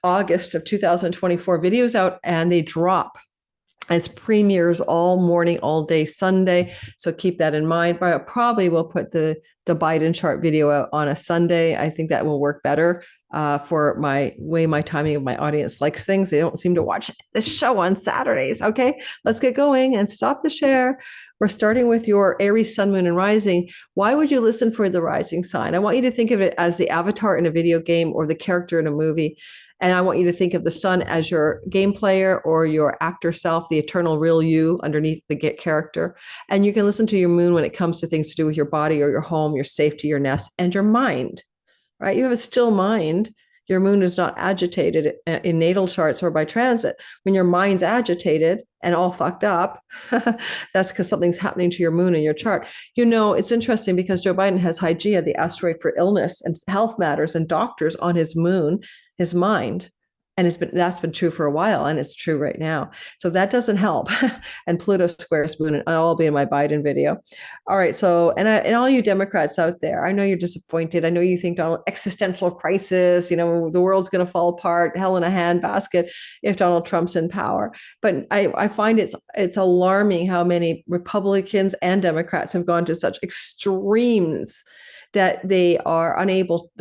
[SPEAKER 1] August of 2024 videos out, and they drop as premieres all morning, all day Sunday. So keep that in mind. But I probably will put the Biden chart video out on a Sunday. I think that will work better for my timing of my audience likes things. They don't seem to watch the show on Saturdays. Okay, let's get going and stop the share. We're starting with your Aries, Sun, Moon, and Rising. Why would you listen for the rising sign? I want you to think of it as the avatar in a video game or the character in a movie. And I want you to think of the sun as your game player or your actor self, the eternal real you underneath the character. And you can listen to your moon when it comes to things to do with your body or your home, your safety, your nest, and your mind, right? You have a still mind. Your moon is not agitated in natal charts or by transit. When your mind's agitated and all fucked up, that's because something's happening to your moon in your chart. It's interesting because Joe Biden has Hygeia, the asteroid for illness and health matters and doctors, on his moon, his mind. And that's been true for a while, and it's true right now. So that doesn't help. And Pluto squares moon, and I'll be in my Biden video. All right. So, and all you Democrats out there, I know you're disappointed. I know you think existential crisis, the world's going to fall apart, hell in a handbasket if Donald Trump's in power. But I find it's alarming how many Republicans and Democrats have gone to such extremes that they're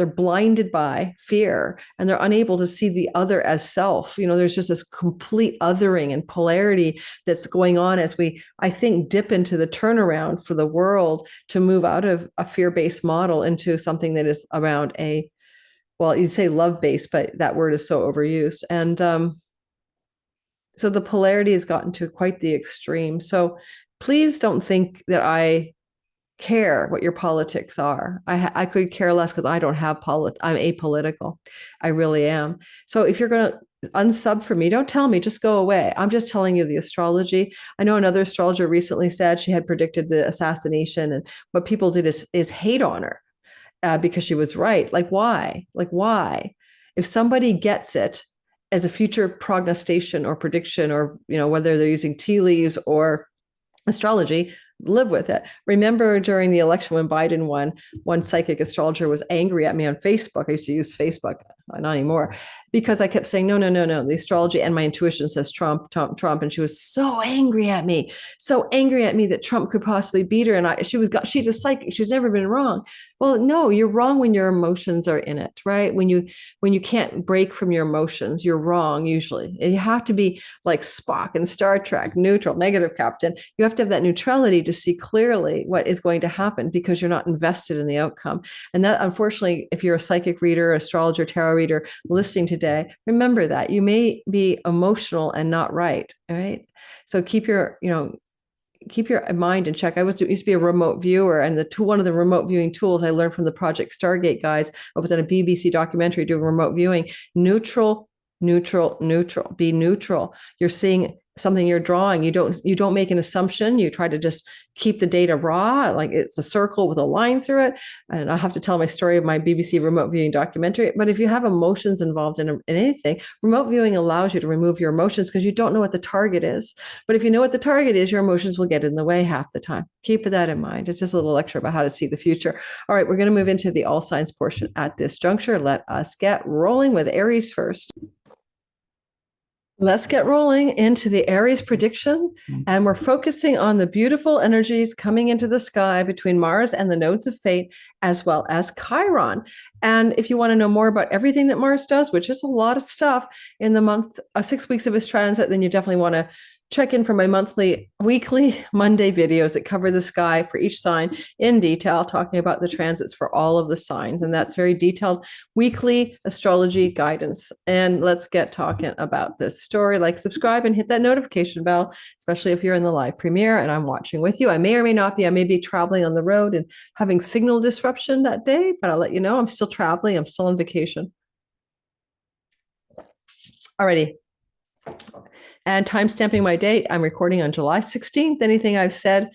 [SPEAKER 1] blinded by fear, and they're unable to see the other as self. There's just this complete othering and polarity that's going on as we, I think, dip into the turnaround for the world to move out of a fear-based model into something that is around you'd say love-based, but that word is so overused. And so the polarity has gotten to quite the extreme. So please don't think that I care what your politics are. I could care less because I don't have I'm apolitical. I really am. So if you're going to unsub for me, don't tell me, just go away. I'm just telling you the astrology. I know another astrologer recently said she had predicted the assassination, and what people did is hate on her because she was right. Like, why? If somebody gets it as a future prognostication or prediction, or, whether they're using tea leaves or astrology, live with it. Remember during the election when Biden won, one psychic astrologer was angry at me on Facebook. I used to use Facebook. not anymore, because I kept saying, no, no, no, no. The astrology and my intuition says Trump, Trump, Trump. And she was so angry at me that Trump could possibly beat her. And she's a psychic. She's never been wrong. Well, no, you're wrong when your emotions are in it, right? When you can't break from your emotions, you're wrong usually. And you have to be like Spock in Star Trek, neutral, negative captain. You have to have that neutrality to see clearly what is going to happen because you're not invested in the outcome. And that, unfortunately, if you're a psychic reader, astrologer, tarot reader listening today, remember that you may be emotional and not right. All right. So keep your mind in check. Used to be a remote viewer, and one of the remote viewing tools I learned from the Project Stargate guys. I was in a BBC documentary doing remote viewing. Neutral, neutral, neutral. Be neutral. You're seeing something, you're drawing. You don't make an assumption. You try to just keep the data raw, like it's a circle with a line through it. And I have to tell my story of my BBC remote viewing documentary. But if you have emotions involved in anything, remote viewing allows you to remove your emotions because you don't know what the target is. But if you know what the target is, your emotions will get in the way half the time. Keep that in mind. It's just a little lecture about how to see the future. All right, we're going to move into the all signs portion at this juncture. Let us get rolling with Aries first. Let's get rolling into the Aries prediction. And we're focusing on the beautiful energies coming into the sky between Mars and the nodes of fate, as well as Chiron. And if you want to know more about everything that Mars does, which is a lot of stuff in the month of 6 weeks of his transit, then you definitely want to check in for my weekly Monday videos that cover the sky for each sign in detail, talking about the transits for all of the signs. And that's very detailed weekly astrology guidance. And let's get talking about this story. Like, subscribe, and hit that notification bell, especially if you're in the live premiere and I'm watching with you. I may or may not be. I may be traveling on the road and having signal disruption that day, but I'll let you know. I'm still traveling. I'm still on vacation. Alrighty. And time stamping my date, I'm recording on July 16th. Anything I've said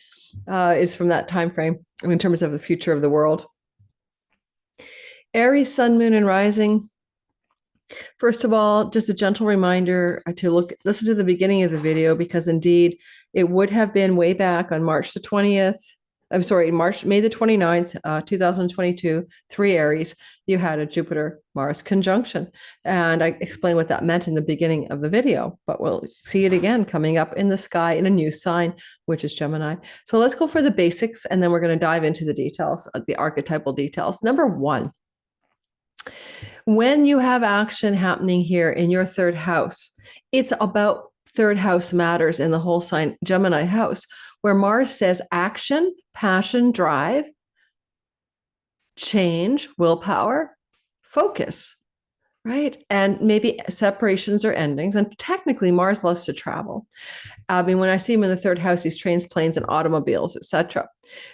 [SPEAKER 1] is from that time frame in terms of the future of the world. Aries, sun, moon, and rising. First of all, just a gentle reminder to listen to the beginning of the video, because indeed it would have been way back on May the 29th, 2022, 3 Aries, you had a Jupiter-Mars conjunction. And I explained what that meant in the beginning of the video, but we'll see it again coming up in the sky in a new sign, which is Gemini. So let's go for the basics, and then we're going to dive into the details, the archetypal details. Number 1, when you have action happening here in your 3rd house, it's about 3rd house matters in the whole sign Gemini house, where Mars says action, passion, drive, change, willpower, focus, right? And maybe separations or endings. And technically, Mars loves to travel. I mean, when I see him in the 3rd house, he's trains, planes, and automobiles, etc.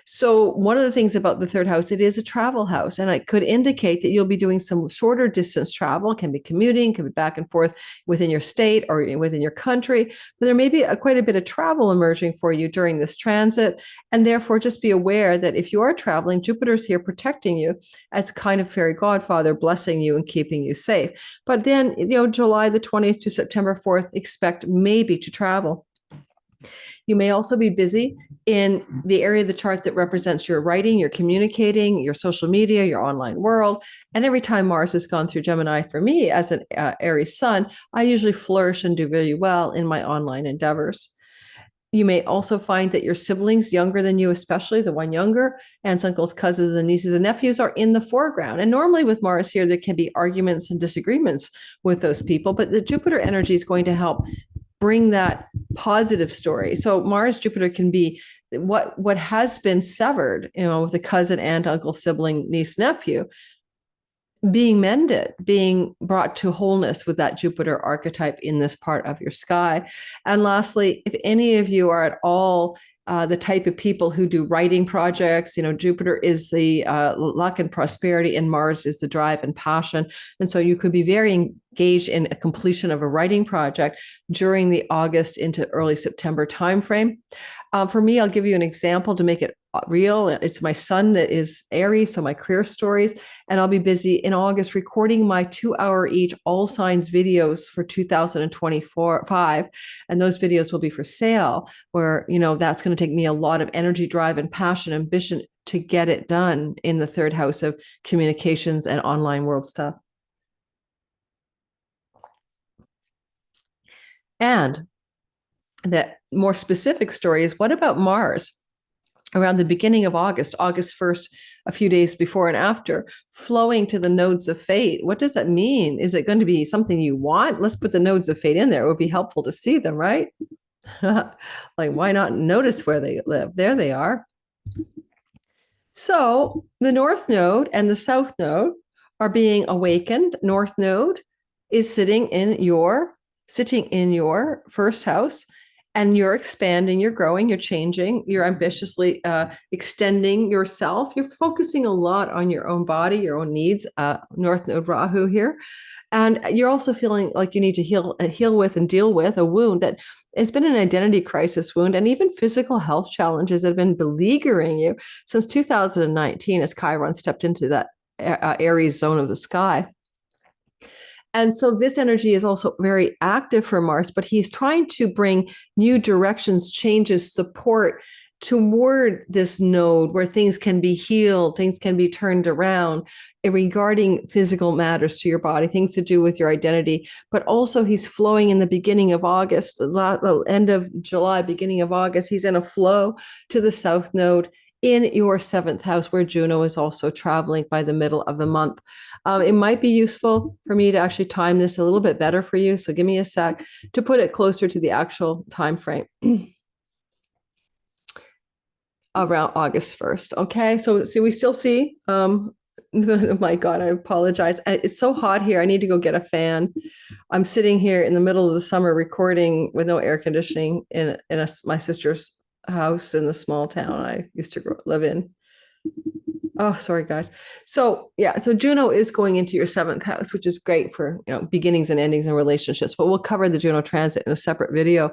[SPEAKER 1] So one of the things about the 3rd house, it is a travel house, and it could indicate that you'll be doing some shorter distance travel. It can be commuting, can be back and forth within your state or within your country. But there may be quite a bit of travel emerging for you during this transit. And therefore, just be aware that if you are traveling, Jupiter's here protecting you as kind of fairy godfather, blessing you and keeping you safe. But then, July the 20th to September 4th, expect maybe to travel. You may also be busy in the area of the chart that represents your writing, your communicating, your social media, your online world. And every time Mars has gone through Gemini for me as an Aries sun, I usually flourish and do really well in my online endeavors. You may also find that your siblings younger than you, especially the one younger, aunts, uncles, cousins, and nieces and nephews, are in the foreground. And normally with Mars here, there can be arguments and disagreements with those people, but the Jupiter energy is going to help bring that positive story. So Mars, Jupiter can be what has been severed, with a cousin, aunt, uncle, sibling, niece, nephew, being mended, being brought to wholeness with that Jupiter archetype in this part of your sky. And lastly, if any of you are at all the type of people who do writing projects, Jupiter is the luck and prosperity, and Mars is the drive and passion. And so you could be very engaged in a completion of a writing project during the August into early September timeframe. For me, I'll give you an example to make it real. It's my son that is Aries, so my career stories. And I'll be busy in August recording my 2-hour each all signs videos for 2024-5. And those videos will be for sale, where, that's going to take me a lot of energy, drive, and passion, ambition to get it done in the 3rd house of communications and online world stuff. And that more specific story is, what about Mars? Around the beginning of August, August 1st, a few days before and after, flowing to the nodes of fate. What does that mean? Is it going to be something you want? Let's put the nodes of fate in there. It would be helpful to see them, right? Like, why not notice where they live? There they are. So the North Node and the South Node are being awakened. North Node is sitting in your first house, and you're expanding, you're growing, you're changing, you're ambitiously extending yourself. You're focusing a lot on your own body, your own needs. North Node Rahu here. And you're also feeling like you need to heal with and deal with a wound that has been an identity crisis wound, and even physical health challenges that have been beleaguering you since 2019 as Chiron stepped into that Aries zone of the sky. And so this energy is also very active for Mars, but he's trying to bring new directions, changes, support toward this node where things can be healed, things can be turned around regarding physical matters to your body, things to do with your identity. But also he's flowing in the beginning of August, the end of July, beginning of August, he's in a flow to the South Node in your 7th house, where Juno is also traveling by the middle of the month. It might be useful for me to actually time this a little bit better for you. So give me a sec to put it closer to the actual time frame. Around August 1st. Okay. So we still see, oh my God, I apologize. It's so hot here. I need to go get a fan. I'm sitting here in the middle of the summer recording with no air conditioning in my sister's house in the small town I used to live in. Oh, sorry, guys. So yeah, so Juno is going into your 7th house, which is great for, beginnings and endings and relationships, but we'll cover the Juno transit in a separate video.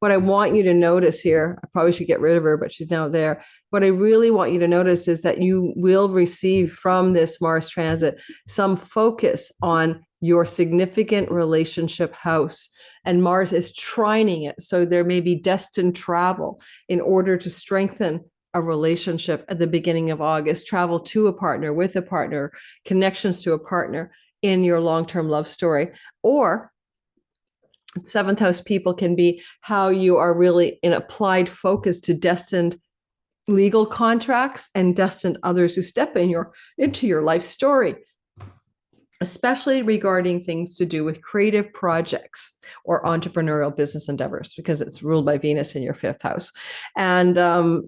[SPEAKER 1] What I want you to notice here, I probably should get rid of her, but she's now there. What I really want you to notice is that you will receive from this Mars transit some focus on your significant relationship house, and Mars is trining it. So there may be destined travel in order to strengthen a relationship at the beginning of August, travel to a partner, with a partner, connections to a partner in your long-term love story. Or 7th house people can be how you are really in applied focus to destined legal contracts and destined others who step into your life story, especially regarding things to do with creative projects or entrepreneurial business endeavors, because it's ruled by Venus in your 5th house. And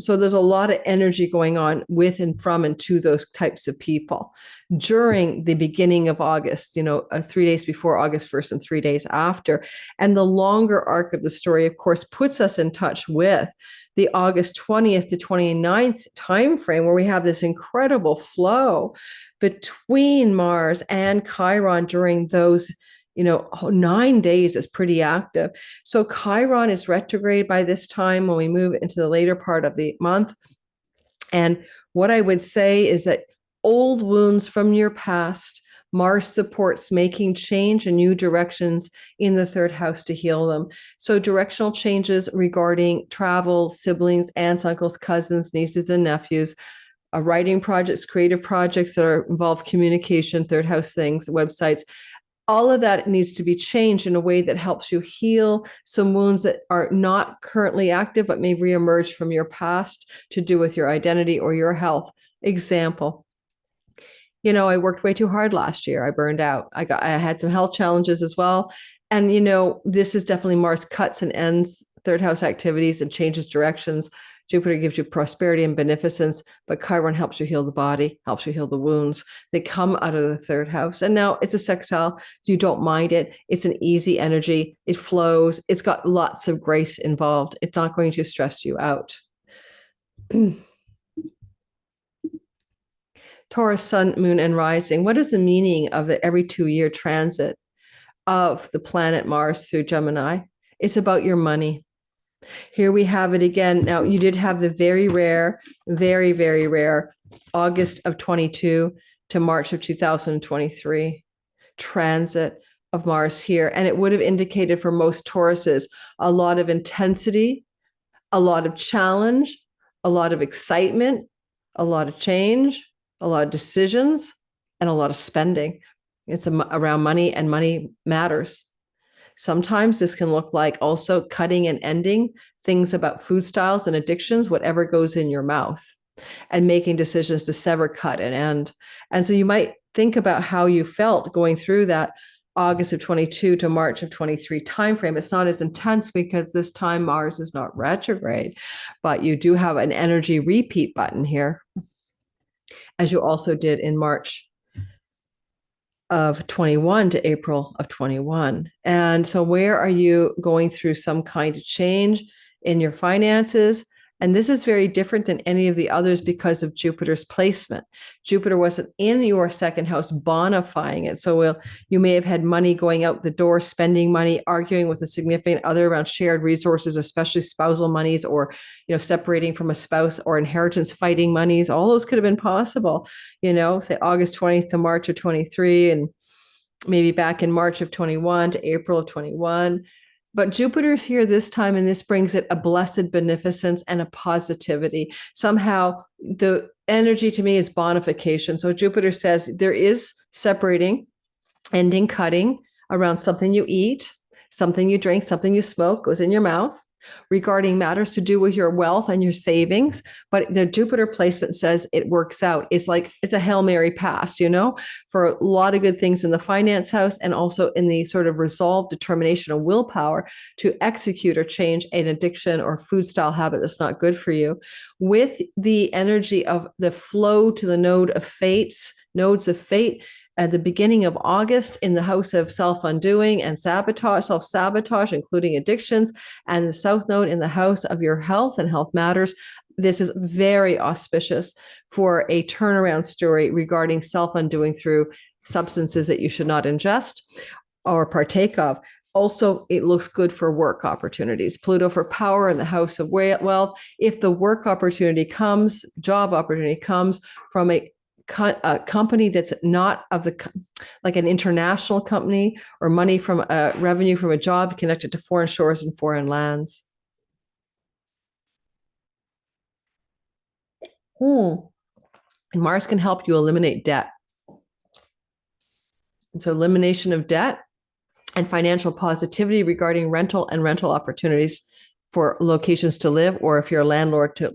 [SPEAKER 1] so there's a lot of energy going on with and from and to those types of people during the beginning of August, 3 days before August 1st and 3 days after. And the longer arc of the story, of course, puts us in touch with the August 20th to 29th timeframe, where we have this incredible flow between Mars and Chiron during those, 9 days is pretty active. So Chiron is retrograde by this time when we move into the later part of the month. And what I would say is that old wounds from your past, Mars supports making change and new directions in the 3rd house to heal them. So directional changes regarding travel, siblings, aunts, uncles, cousins, nieces, and nephews, writing projects, creative projects that involve communication, 3rd house things, websites. All of that needs to be changed in a way that helps you heal some wounds that are not currently active, but may reemerge from your past to do with your identity or your health. Example, I worked way too hard last year. I burned out. I had some health challenges as well. And, this is definitely Mars cuts and ends 3rd house activities and changes directions. Jupiter gives you prosperity and beneficence, but Chiron helps you heal the body, helps you heal the wounds. They come out of the 3rd house. And now it's a sextile, so you don't mind it. It's an easy energy. It flows. It's got lots of grace involved. It's not going to stress you out. Taurus, sun, moon, and rising. What is the meaning of the every 2-year transit of the planet Mars through Gemini? It's about your money. Here we have it again. Now, you did have the very rare, very, very rare August of 22 to March of 2023 transit of Mars here. And it would have indicated for most Tauruses a lot of intensity, a lot of challenge, a lot of excitement, a lot of change, a lot of decisions, and a lot of spending. It's around money, and money matters. Sometimes this can look like also cutting and ending things about food styles and addictions, whatever goes in your mouth, and making decisions to sever, cut, and end. And so you might think about how you felt going through that August of 22 to March of 23 timeframe. It's not as intense because this time Mars is not retrograde, but you do have an energy repeat button here, as you also did in March of 21 to April of 21. And so where are you going through some kind of change in your finances? And this is very different than any of the others because of Jupiter's placement. Jupiter wasn't in your second house bonifying it. So you may have had money going out the door, spending money, arguing with a significant other around shared resources, especially spousal monies, or separating from a spouse, or inheritance fighting monies. All those could have been possible, say August 20th to March of 23, and maybe back in March of 21 to April of 21. But Jupiter's here this time, and this brings it a blessed beneficence and a positivity. Somehow the energy to me is bonification. So Jupiter says there is separating, ending, cutting around something you eat, something you drink, something you smoke, goes in your mouth, regarding matters to do with your wealth and your savings. But the Jupiter placement says it works out. It's like it's a Hail Mary pass, for a lot of good things in the finance house, and also in the sort of resolve, determination, and willpower to execute or change an addiction or food style habit that's not good for you. With the energy of the flow to the nodes of fate, at the beginning of August in the house of self-undoing and self-sabotage, including addictions, and the South Node in the house of your health and health matters. This is very auspicious for a turnaround story regarding self-undoing through substances that you should not ingest or partake of. Also, it looks good for work opportunities. Pluto for power in the house of wealth. If the work opportunity comes, job opportunity comes from a company that's not like an international company, or money from revenue from a job connected to foreign shores and foreign lands. And Mars can help you eliminate debt. And so elimination of debt and financial positivity regarding rental and rental opportunities for locations to live, or if you're a landlord to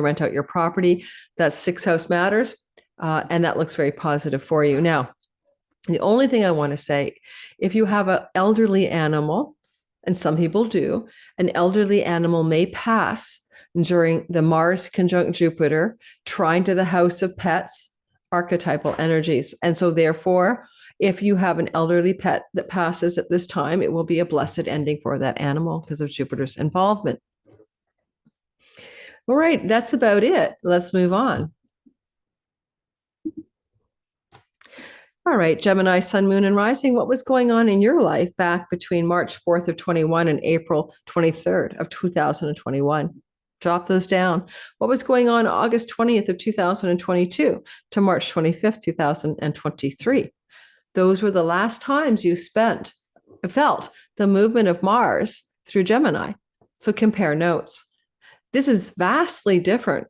[SPEAKER 1] rent out your property. That's sixth house matters. And that looks very positive for you. Now, the only thing I want to say, if you have an elderly animal, and some people do, an elderly animal may pass during the Mars conjunct Jupiter, trine to the house of pets, archetypal energies. And so therefore, if you have an elderly pet that passes at this time, it will be a blessed ending for that animal because of Jupiter's involvement. All right, that's about it. Let's move on. All right, Gemini, Sun, Moon, and Rising, what was going on in your life back between March 4th of 21 and April 23rd of 2021? Jot those down. What was going on August 20th of 2022 to March 25th, 2023? Those were the last times you felt the movement of Mars through Gemini. So compare notes. This is vastly different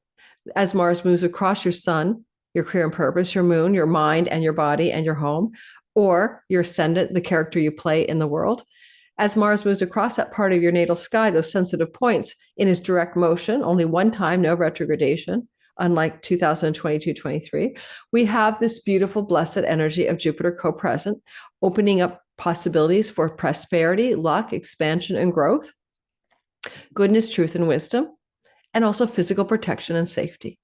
[SPEAKER 1] as Mars moves across your sun, your career and purpose, your moon, your mind and your body and your home, or your ascendant, the character you play in the world. As Mars moves across that part of your natal sky, those sensitive points in his direct motion, only one time, no retrogradation, unlike 2022-23, we have this beautiful, blessed energy of Jupiter co-present, opening up possibilities for prosperity, luck, expansion, and growth, goodness, truth, and wisdom, and also physical protection and safety.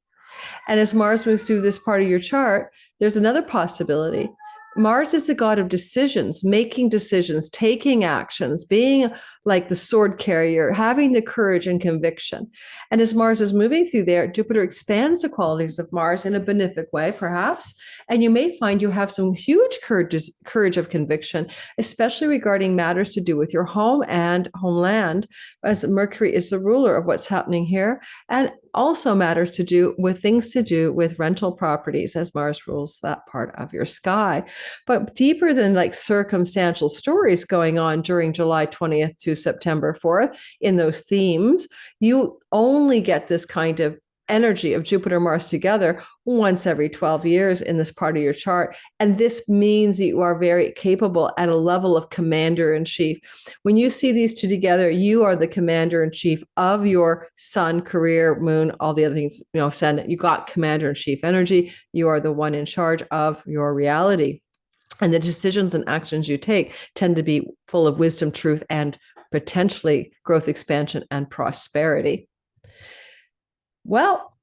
[SPEAKER 1] And as Mars moves through this part of your chart, there's another possibility. Mars is the god of decisions, making decisions, taking actions, being like the sword carrier, having the courage and conviction. And as Mars is moving through there, Jupiter expands the qualities of Mars in a benefic way, perhaps. And you may find you have some huge courage of conviction, especially regarding matters to do with your home and homeland, as Mercury is the ruler of what's happening here. And also matters to do with things to do with rental properties, as Mars rules that part of your sky. But deeper than like circumstantial stories going on during July 20th to September 4th in those themes, you only get this kind of energy of Jupiter, Mars together once every 12 years in this part of your chart. And this means that you are very capable at a level of commander in chief. When you see these two together, you are the commander in chief of your sun, career, moon, all the other things, ascendant. You got commander in chief energy. You are the one in charge of your reality. And the decisions and actions you take tend to be full of wisdom, truth, and potentially growth, expansion, and prosperity. Well,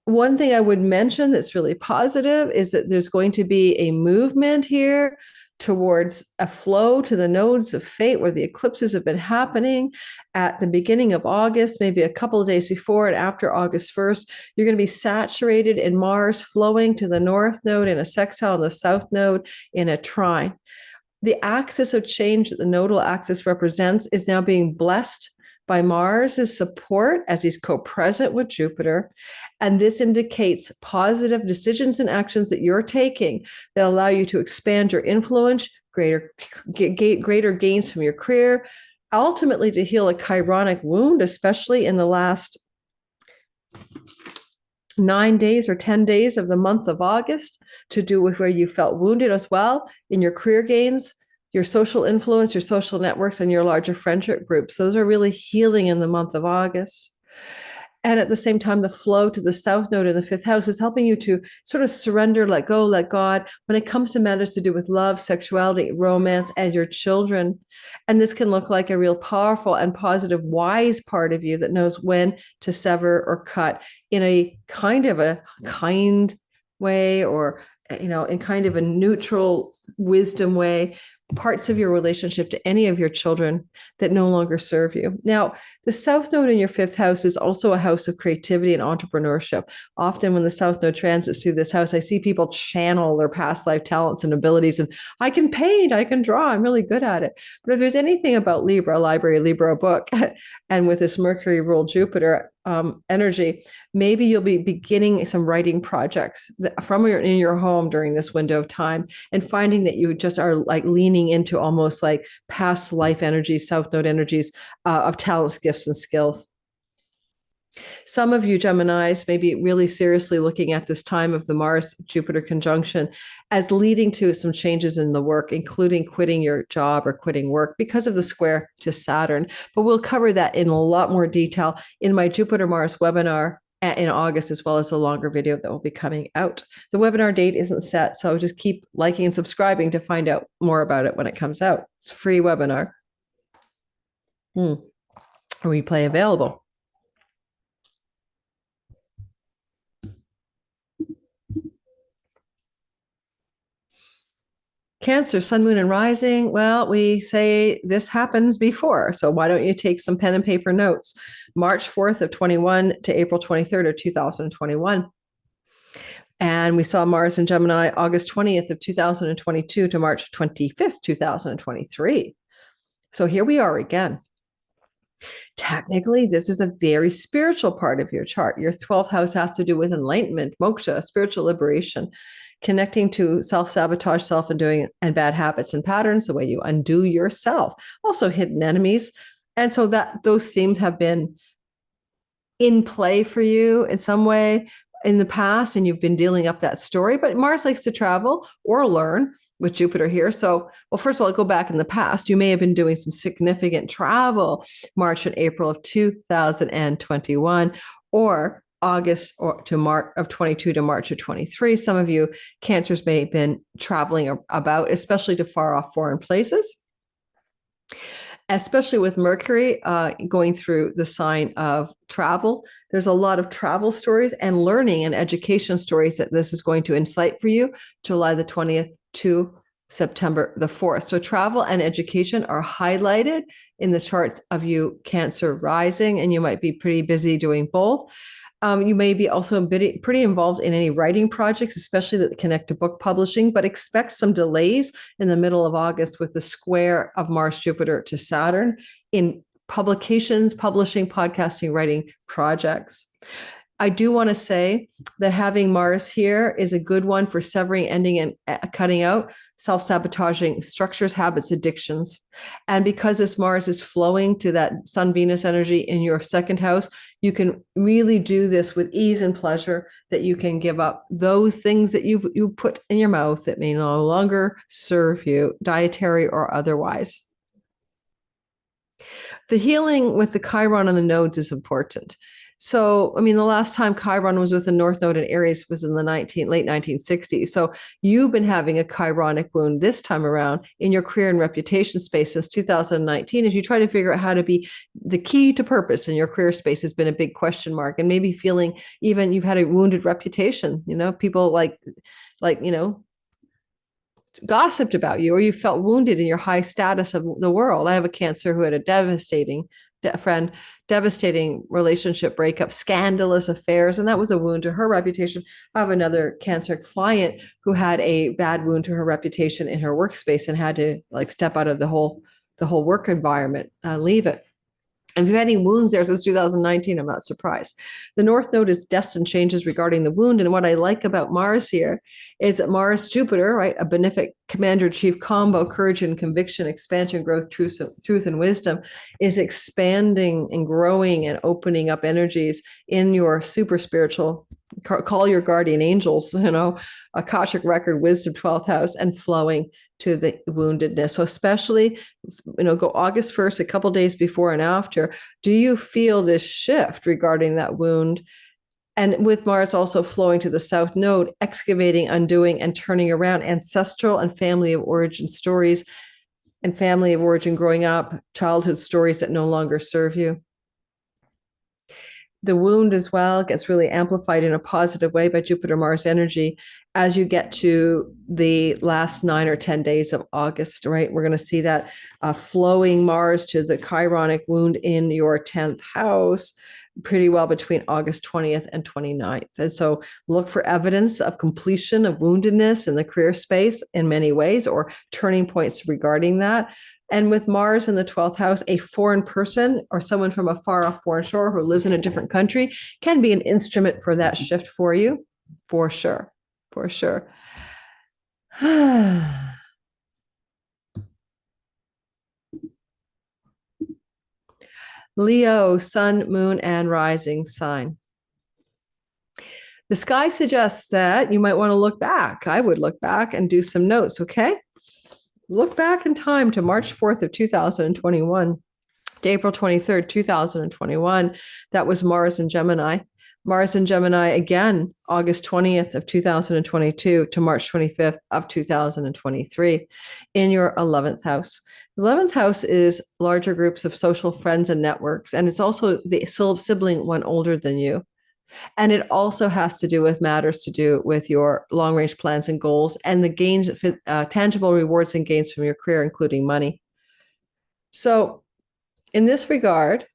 [SPEAKER 1] one thing I would mention that's really positive is that there's going to be a movement here towards a flow to the nodes of fate where the eclipses have been happening at the beginning of August, maybe a couple of days before and after August 1st. You're going to be saturated in Mars flowing to the north node in a sextile and the south node in a trine. The axis of change that the nodal axis represents is now being blessed by Mars's support as he's co-present with Jupiter. And this indicates positive decisions and actions that you're taking that allow you to expand your influence, greater gains from your career, ultimately to heal a chironic wound, especially in the last 9 days or 10 days of the month of August, to do with where you felt wounded as well in your career gains, your social influence, your social networks, and your larger friendship groups. Those are really healing in the month of August. And at the same time, the flow to the south node in the fifth house is helping you to sort of surrender, let go, let God when it comes to matters to do with love, sexuality, romance, and your children. And this can look like a real powerful and positive, wise part of you that knows when to sever or cut in a kind way, or, in kind of a neutral wisdom way, parts of your relationship to any of your children that no longer serve you. Now, the South Node in your fifth house is also a house of creativity and entrepreneurship. Often when the South Node transits through this house, I see people channel their past life talents and abilities. And I can paint, I can draw, I'm really good at it. But if there's anything about Libra, library, Libra book, and with this Mercury ruled Jupiter energy, maybe you'll be beginning some writing projects from in your home during this window of time, and finding that you just are like leaning into almost like past life energies, South Node energies of talents, gifts, and skills. Some of you Geminis may be really seriously looking at this time of the Mars-Jupiter conjunction as leading to some changes in the work, including quitting your job or quitting work because of the square to Saturn. But we'll cover that in a lot more detail in my Jupiter-Mars webinar in August, as well as a longer video that will be coming out. The webinar date isn't set, so just keep liking and subscribing to find out more about it when it comes out. It's a free webinar. Replay available. Cancer, sun, moon, and rising. Well, we say this happens before. So why don't you take some pen and paper notes? March 4th of 21 to April 23rd of 2021. And we saw Mars in Gemini August 20th of 2022 to March 25th, 2023. So here we are again. Technically, this is a very spiritual part of your chart. Your 12th house has to do with enlightenment, moksha, spiritual liberation, connecting to self-sabotage, self-undoing, and bad habits and patterns, the way you undo yourself. Also hidden enemies. And so that those themes have been in play for you in some way in the past, and you've been dealing up that story. But Mars likes to travel or learn with Jupiter here. So, well, first of all, go back in the past. You may have been doing some significant travel March and April of 2021, or August or to March of 22 to March of 23. Some of you Cancers may have been traveling about, especially to far off foreign places, especially with Mercury going through the sign of travel. There's a lot of travel stories and learning and education stories that this is going to incite for you, July the 20th to September the 4th. So travel and education are highlighted in the charts of you Cancer rising, and you might be pretty busy doing both. You may be also pretty involved in any writing projects, especially that connect to book publishing, but expect some delays in the middle of August with the square of Mars, Jupiter to Saturn in publications, publishing, podcasting, writing projects. I do want to say that having Mars here is a good one for severing, ending, and cutting out self-sabotaging structures, habits, addictions. And because this Mars is flowing to that Sun Venus energy in your second house, you can really do this with ease and pleasure, that you can give up those things that you put in your mouth that may no longer serve you, dietary or otherwise. The healing with the Chiron on the nodes is important. So, I mean, the last time Chiron was with the North Node in Aries was in the late 1960s. So you've been having a Chironic wound this time around in your career and reputation space since 2019, as you try to figure out how to be the key to purpose in your career space has been a big question mark, and maybe feeling even you've had a wounded reputation, people like, gossiped about you, or you felt wounded in your high status of the world. I have a Cancer who had a devastating relationship breakup, scandalous affairs, and that was a wound to her reputation. I have another Cancer client who had a bad wound to her reputation in her workspace and had to step out of the whole work environment, leave it. And if you've had any wounds there since 2019, I'm not surprised. The North Node is destined changes regarding the wound. And what I like about Mars here is that Mars, Jupiter, right, a benefic commander-chief combo, courage and conviction, expansion, growth, truth and wisdom, is expanding and growing and opening up energies in your super spiritual, call your guardian angels, Akashic record, wisdom, 12th house, and flowing to the woundedness. So especially, go August 1st, a couple days before and after, do you feel this shift regarding that wound? And with Mars also flowing to the South Node, excavating, undoing, and turning around ancestral and family of origin stories and family of origin growing up, childhood stories that no longer serve you. The wound as well gets really amplified in a positive way by Jupiter-Mars energy as you get to the last 9 or 10 days of August, right? We're going to see that flowing Mars to the Chironic wound in your 10th house pretty well between August 20th and 29th. And so look for evidence of completion of woundedness in the career space in many ways, or turning points regarding that. And with Mars in the 12th house, a foreign person or someone from a far off foreign shore who lives in a different country can be an instrument for that shift for you, for sure, for sure. Leo, sun, moon, and rising sign. The sky suggests that you might want to look back. I would look back and do some notes, okay? Look back in time to March 4th of 2021 to April 23rd, 2021. That was Mars in Gemini. Mars in Gemini again, August 20th of 2022 to March 25th of 2023 in your 11th house. The 11th house is larger groups of social friends and networks, and it's also the sibling one older than you. And it also has to do with matters to do with your long-range plans and goals and the gains, tangible rewards and gains from your career, including money. So in this regard,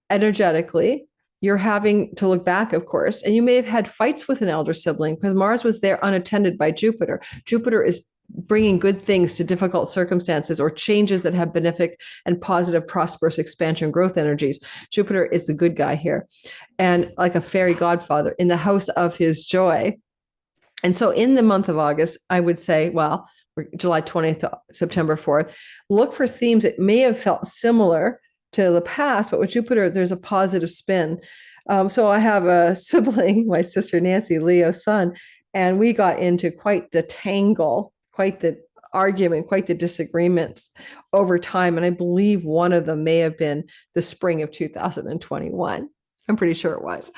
[SPEAKER 1] energetically, you're having to look back, of course, and you may have had fights with an elder sibling because Mars was there unattended by Jupiter. Jupiter is bringing good things to difficult circumstances or changes that have benefic and positive, prosperous expansion, growth energies. Jupiter is the good guy here, and like a fairy godfather in the house of his joy. And so in the month of August, I would say, well, July 20th to September 4th, look for themes that may have felt similar to the past, but with Jupiter, there's a positive spin. So I have a sibling, my sister Nancy, Leo sun, and we got into quite the tangle, quite the argument, quite the disagreements over time. And I believe one of them may have been the spring of 2021. I'm pretty sure it was.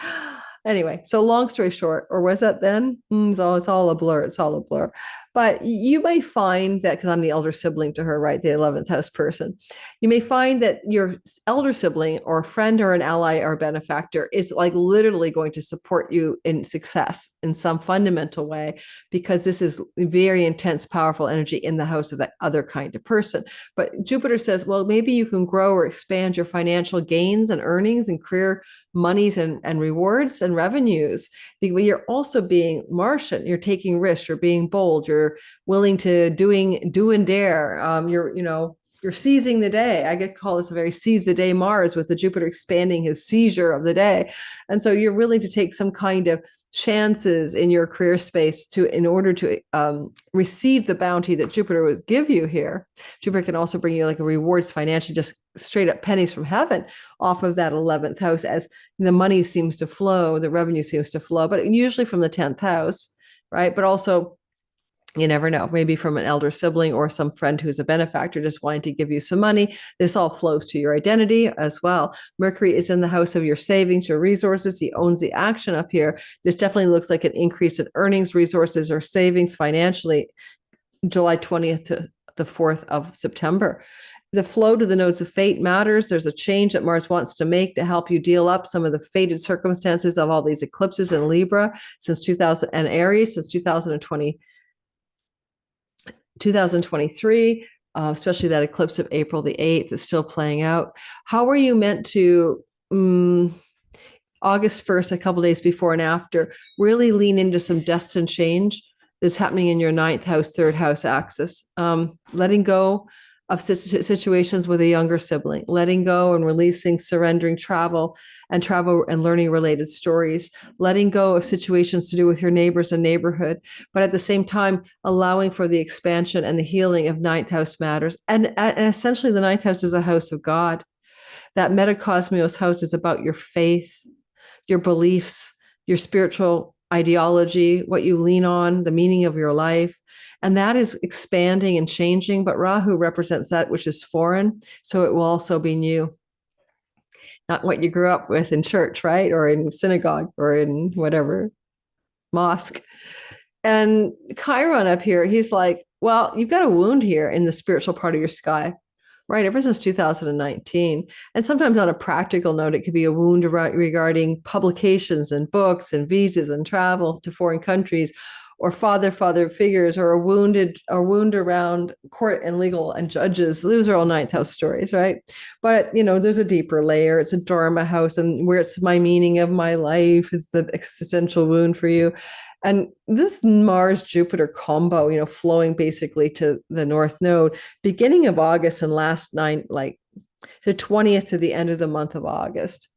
[SPEAKER 1] Anyway, so long story short, or was that then? It's all a blur. It's all a blur. But you may find that, because I'm the elder sibling to her, right? The 11th house person. You may find that your elder sibling or a friend or an ally or a benefactor is like literally going to support you in success in some fundamental way, because this is very intense, powerful energy in the house of that other kind of person. But Jupiter says, well, maybe you can grow or expand your financial gains and earnings and career monies and rewards and revenues. But you're also being Martian. You're taking risks. You're being bold. You're willing to do and dare. You're you're seizing the day. I get call this a very seize the day Mars, with the Jupiter expanding his seizure of the day. And so you're willing to take some kind of chances in your career space in order to receive the bounty that Jupiter would give you here. Jupiter can also bring you like a rewards financially, just straight up pennies from heaven off of that 11th house, as the money seems to flow, the revenue seems to flow, but usually from the 10th house, right? But also, you never know, maybe from an elder sibling or some friend who's a benefactor just wanting to give you some money. This all flows to your identity as well. Mercury is in the house of your savings, your resources. He owns the action up here. This definitely looks like an increase in earnings, resources, or savings financially, July 20th to the 4th of September. The flow to the nodes of fate matters. There's a change that Mars wants to make to help you deal up some of the fated circumstances of all these eclipses in Libra since 2000 and Aries since 2023, especially that eclipse of April the 8th is still playing out. How are you meant to, August 1st, a couple days before and after, really lean into some destined change that's happening in your 9th house, 3rd house axis? Letting go of situations with a younger sibling, letting go and releasing, surrendering travel and learning related stories, letting go of situations to do with your neighbors and neighborhood, but at the same time, allowing for the expansion and the healing of 9th house matters. And essentially the 9th house is a house of God. That metacosmos house is about your faith, your beliefs, your spiritual ideology, what you lean on, the meaning of your life. And that is expanding and changing, but Rahu represents that which is foreign. So it will also be new. Not what you grew up with in church, right? Or in synagogue or in whatever, mosque. And Chiron up here, he's like, well, you've got a wound here in the spiritual part of your sky, right? Ever since 2019. And sometimes on a practical note, it could be a wound regarding publications and books and visas and travel to foreign countries, or father figures, or a wound around court and legal and judges. Those are all 9th house stories, right? But, there's a deeper layer. It's a Dharma house, and where it's my meaning of my life is the existential wound for you. And this Mars-Jupiter combo, flowing basically to the North Node, beginning of August and last night, like the 20th to the end of the month of August,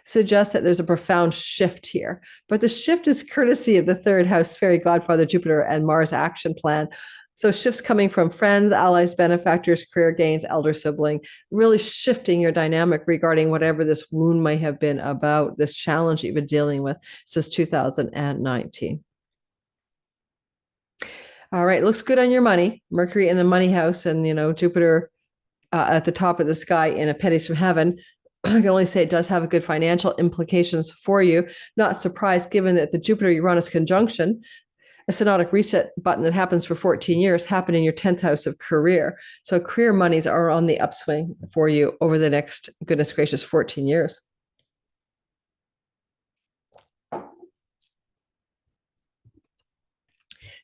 [SPEAKER 1] suggests that there's a profound shift here. But the shift is courtesy of the 3rd house fairy godfather Jupiter and Mars action plan. So shifts coming from friends, allies, benefactors, career gains, elder sibling, really shifting your dynamic regarding whatever this wound might have been about, this challenge you've been dealing with since 2019. All right, looks good on your money. Mercury in the money house and, Jupiter at the top of the sky in a pennies from heaven. I can only say it does have a good financial implications for you. Not surprised, given that the Jupiter-Uranus conjunction, a synodic reset button that happens for 14 years, happened in your 10th house of career. So career monies are on the upswing for you over the next, goodness gracious, 14 years.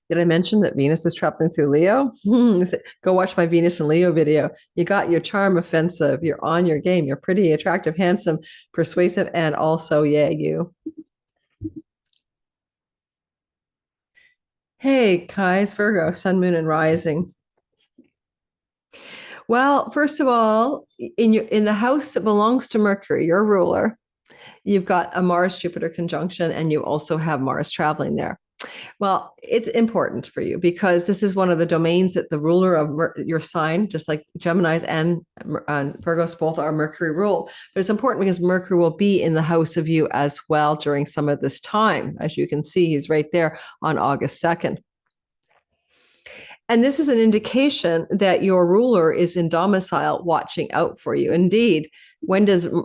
[SPEAKER 1] Did I mention that Venus is traveling through Leo? Go watch my Venus and Leo video. You got your charm offensive. You're on your game. You're pretty attractive, handsome, persuasive, and also, yeah, you. Hey, Kai's Virgo, Sun, Moon, and Rising. Well, first of all, in the house that belongs to Mercury, your ruler, you've got a Mars-Jupiter conjunction, and you also have Mars traveling there. Well, it's important for you because this is one of the domains that the ruler of your sign, just like Geminis and Virgos both are Mercury rule. But it's important because Mercury will be in the house of you as well during some of this time. As you can see, he's right there on August 2nd. And this is an indication that your ruler is in domicile watching out for you. Indeed,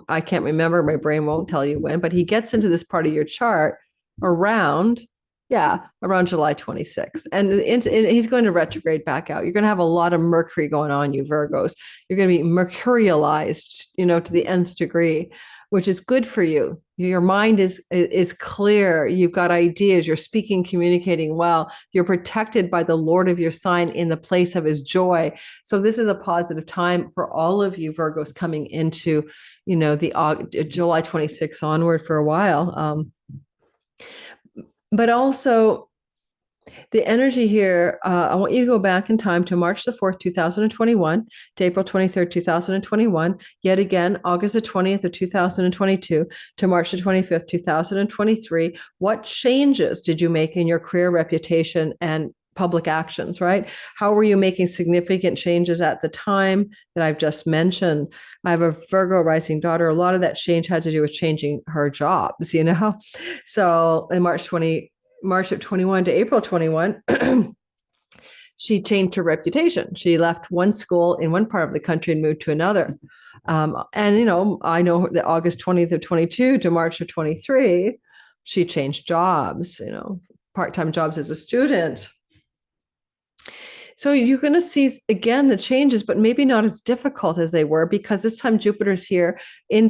[SPEAKER 1] I can't remember, my brain won't tell you when, but he gets into this part of your chart around July 26th. And he's going to retrograde back out. You're going to have a lot of Mercury going on, you Virgos. You're going to be mercurialized, to the nth degree, which is good for you. Your mind is clear. You've got ideas. You're speaking, communicating well. You're protected by the Lord of your sign in the place of his joy. So this is a positive time for all of you Virgos coming into, the July 26th onward for a while. But also, The energy here, I want you to go back in time to March the 4th, 2021, to April 23rd, 2021, yet again, August the 20th of 2022 to March the 25th, 2023. What changes did you make in your career, reputation, and public actions, right? How were you making significant changes at the time that I've just mentioned? I have a Virgo rising daughter. A lot of that change had to do with changing her jobs, you know? So in March of 21 to April 21, she changed her reputation. She left one school in one part of the country and moved to another. And, you know, I know that August 20th of 22 to March of 23, she changed jobs, you know, part-time jobs as a student. So you're going to see, again, the changes, but maybe not as difficult as they were, because this time Jupiter's here in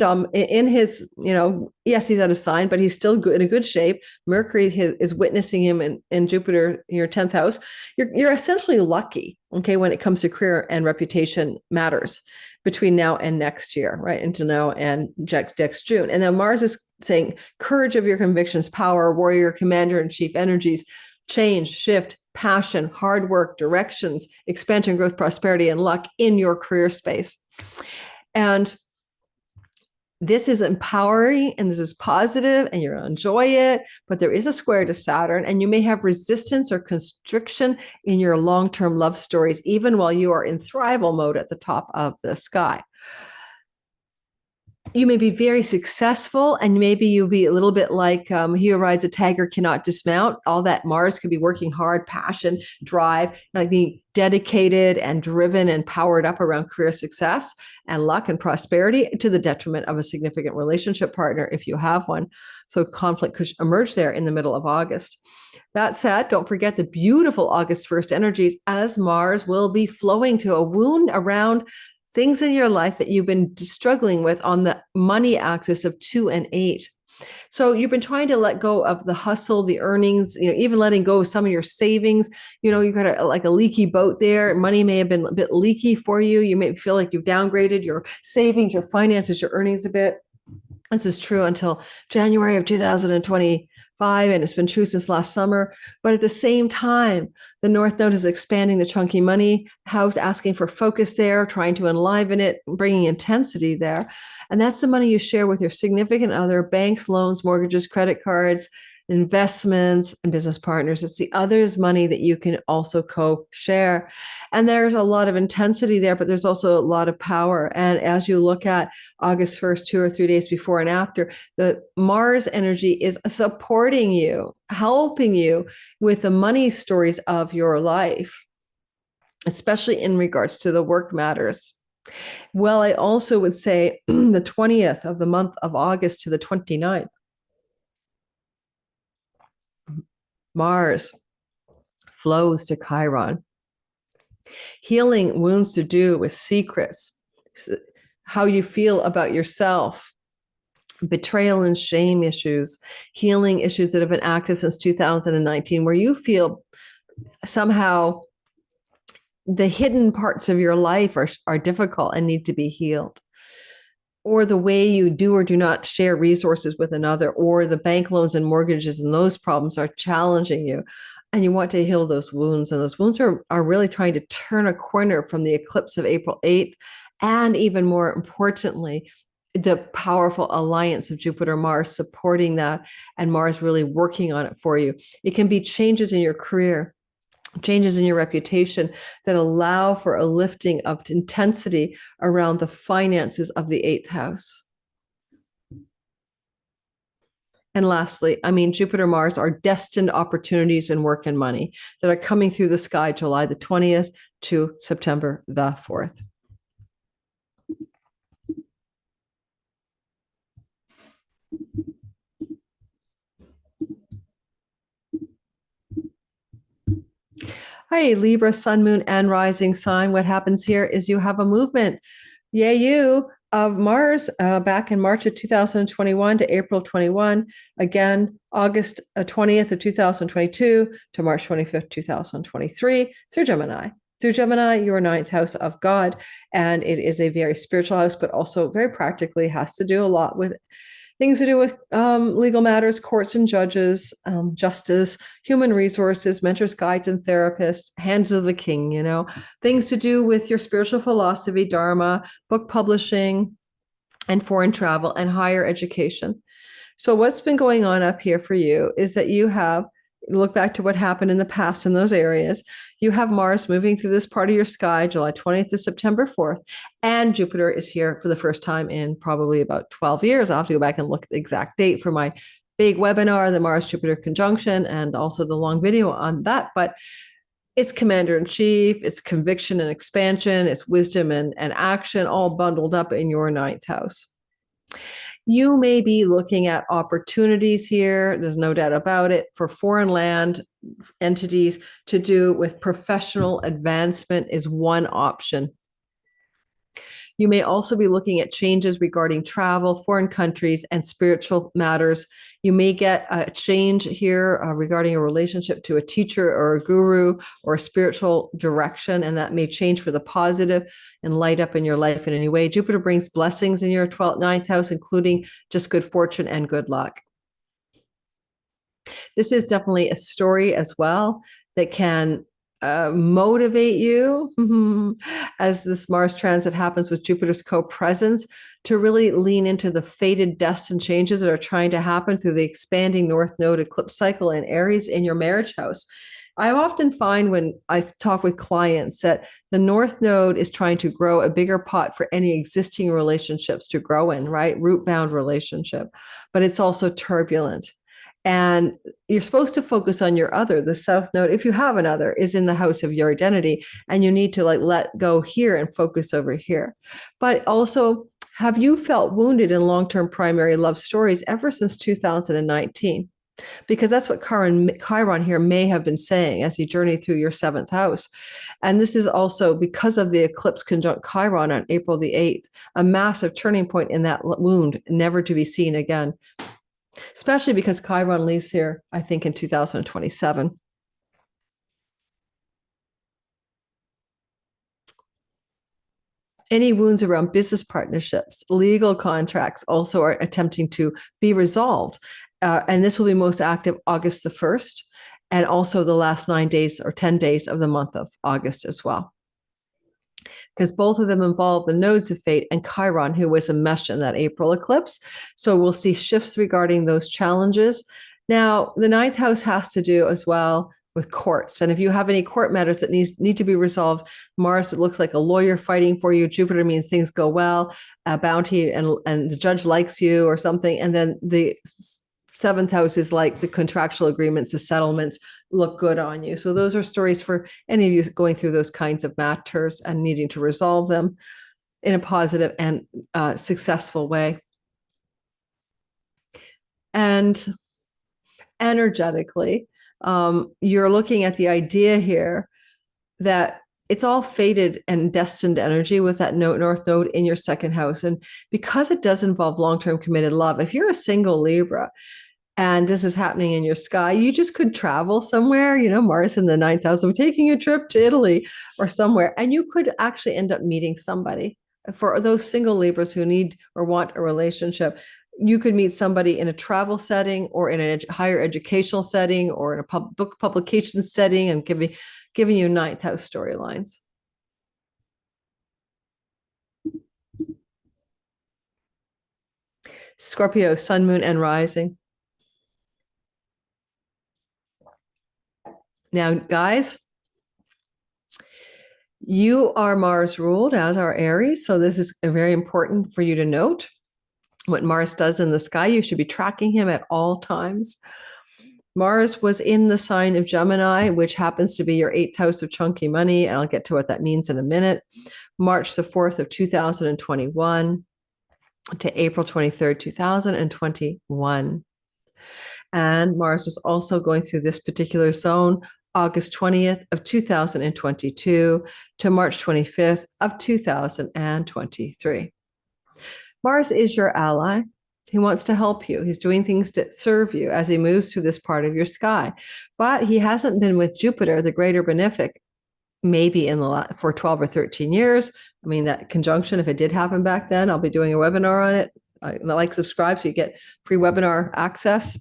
[SPEAKER 1] his, you know, yes, he's out of sign, but he's still good, in a good shape. Mercury is witnessing him in Jupiter, your 10th house. You're essentially lucky, okay, when it comes to career and reputation matters between now and next year, right? Into now and next June. And then Mars is saying courage of your convictions, power, warrior, commander in chief energies, change, shift, passion, hard work, directions, expansion, growth, prosperity, and luck in your career space. And this is empowering and this is positive and you're going to enjoy it, but there is a square to Saturn and you may have resistance or constriction in your long-term love stories, even while you are in thrival mode at the top of the sky. You may be very successful, and maybe you'll be a little bit like he who rides a tiger cannot dismount. All that Mars could be working hard, passion, drive, like being dedicated and driven and powered up around career success and luck and prosperity, to the detriment of a significant relationship partner if you have one. So conflict could emerge there in the middle of August. That said, don't forget the beautiful August 1st energies, as Mars will be flowing to a wound around things in your life that you've been struggling with on the money axis of 2 and 8. So you've been trying to let go of the hustle, the earnings, you know, even letting go of some of your savings. You know, you've got like a leaky boat there. Money may have been a bit leaky for you. You may feel like you've downgraded your savings, your finances, your earnings a bit. This is true until January of 2025, and it's been true since last summer. But at the same time, the North Node is expanding the chunky money house, asking for focus there, trying to enliven it, bringing intensity there. And that's the money you share with your significant other, banks, loans, mortgages, credit cards, investments, and business partners. It's the other's money that you can also co-share. And there's a lot of intensity there, but there's also a lot of power. And as you look at August 1st, 2 or 3 days before and after, the Mars energy is supporting you, helping you with the money stories of your life, especially in regards to the work matters. Well, I also would say the 20th of the month of August to the 29th, Mars flows to Chiron. Healing wounds to do with secrets, how you feel about yourself, betrayal and shame issues, healing issues that have been active since 2019, where you feel somehow the hidden parts of your life are difficult and need to be healed. Or the way you do or do not share resources with another, or the bank loans and mortgages and those problems are challenging you. And you want to heal those wounds. And those wounds are really trying to turn a corner from the eclipse of April 8th. And even more importantly, the powerful alliance of Jupiter, Mars supporting that, and Mars really working on it for you. It can be changes in your career, changes in your reputation that allow for a lifting of intensity around the finances of the 8th house. And lastly, Jupiter, Mars are destined opportunities in work and money that are coming through the sky July the 20th to September the 4th. Hi, Libra, sun, moon, and rising sign. What happens here is you have a movement, yay you, of Mars back in March of 2021 to April 21. Again, August 20th of 2022 to March 25th, 2023 through Gemini. Through Gemini, your 9th house of God. And it is a very spiritual house, but also very practically has to do a lot with Things to do with legal matters, courts and judges, justice, human resources, mentors, guides, and therapists, hands of the king, things to do with your spiritual philosophy, dharma, book publishing, and foreign travel and higher education. So what's been going on up here for you is that you have, look back to what happened in the past in those areas. You have Mars moving through this part of your sky, July 20th to September 4th, and Jupiter is here for the first time in probably about 12 years. I'll have to go back and look at the exact date for my big webinar, the Mars-Jupiter conjunction, and also the long video on that. But it's commander-in-chief, it's conviction and expansion, it's wisdom and action, all bundled up in your ninth house. You may be looking at opportunities here, there's no doubt about it, for foreign land entities to do with professional advancement is one option. You may also be looking at changes regarding travel, foreign countries, and spiritual matters. You may get a change here regarding a relationship to a teacher or a guru or a spiritual direction, and that may change for the positive and light up in your life in any way. Jupiter brings blessings in your 12th, 9th house, including just good fortune and good luck. This is definitely a story as well that can motivate you as this Mars transit happens with Jupiter's co-presence to really lean into the fated destined changes that are trying to happen through the expanding North Node eclipse cycle in Aries in your marriage house. I often find when I talk with clients that the North Node is trying to grow a bigger pot for any existing relationships to grow in, right? Root-bound relationship, but it's also turbulent. And you're supposed to focus on your other. The South Node, if you have another, is in the house of your identity, and you need to let go here and focus over here. But also, have you felt wounded in long-term primary love stories ever since 2019? Because that's what Chiron here may have been saying as you journey through your 7th house. And this is also because of the eclipse conjunct Chiron on April the 8th, a massive turning point in that wound, never to be seen again. Especially because Chiron leaves here, I think, in 2027. Any wounds around business partnerships, legal contracts also are attempting to be resolved. And this will be most active August the 1st, and also the last 9 days or 10 days of the month of August as well. Because both of them involve the nodes of fate and Chiron, who was enmeshed in that April eclipse. So we'll see shifts regarding those challenges. Now, the 9th house has to do as well with courts. And if you have any court matters that need to be resolved, Mars, it looks like a lawyer fighting for you. Jupiter means things go well, a bounty, and the judge likes you or something. And then the 7th house is like the contractual agreements, the settlements look good on you. So those are stories for any of you going through those kinds of matters and needing to resolve them in a positive and successful way. And energetically, you're looking at the idea here that it's all fated and destined energy with that North Node in your 2nd house. And because it does involve long-term committed love, if you're a single Libra, and this is happening in your sky, you just could travel somewhere, Mars in the 9th house, I'm taking a trip to Italy or somewhere, and you could actually end up meeting somebody. For those single Libras who need or want a relationship, you could meet somebody in a travel setting or in a higher educational setting or in a book publication setting, and giving you 9th house storylines. Scorpio, sun, moon, and rising. Now, guys, you are Mars ruled, as are Aries. So this is very important for you to note. What Mars does in the sky, you should be tracking him at all times. Mars was in the sign of Gemini, which happens to be your 8th house of chunky money. And I'll get to what that means in a minute. March the 4th of 2021 to April 23rd, 2021. And Mars is also going through this particular zone August 20th of 2022 to March 25th of 2023. Mars is your ally. He wants to help you. He's doing things that serve you as he moves through this part of your sky. But he hasn't been with Jupiter, the greater benefic, maybe for 12 or 13 years. I mean, that conjunction, if it did happen back then, I'll be doing a webinar on it like, subscribe so you get free webinar access.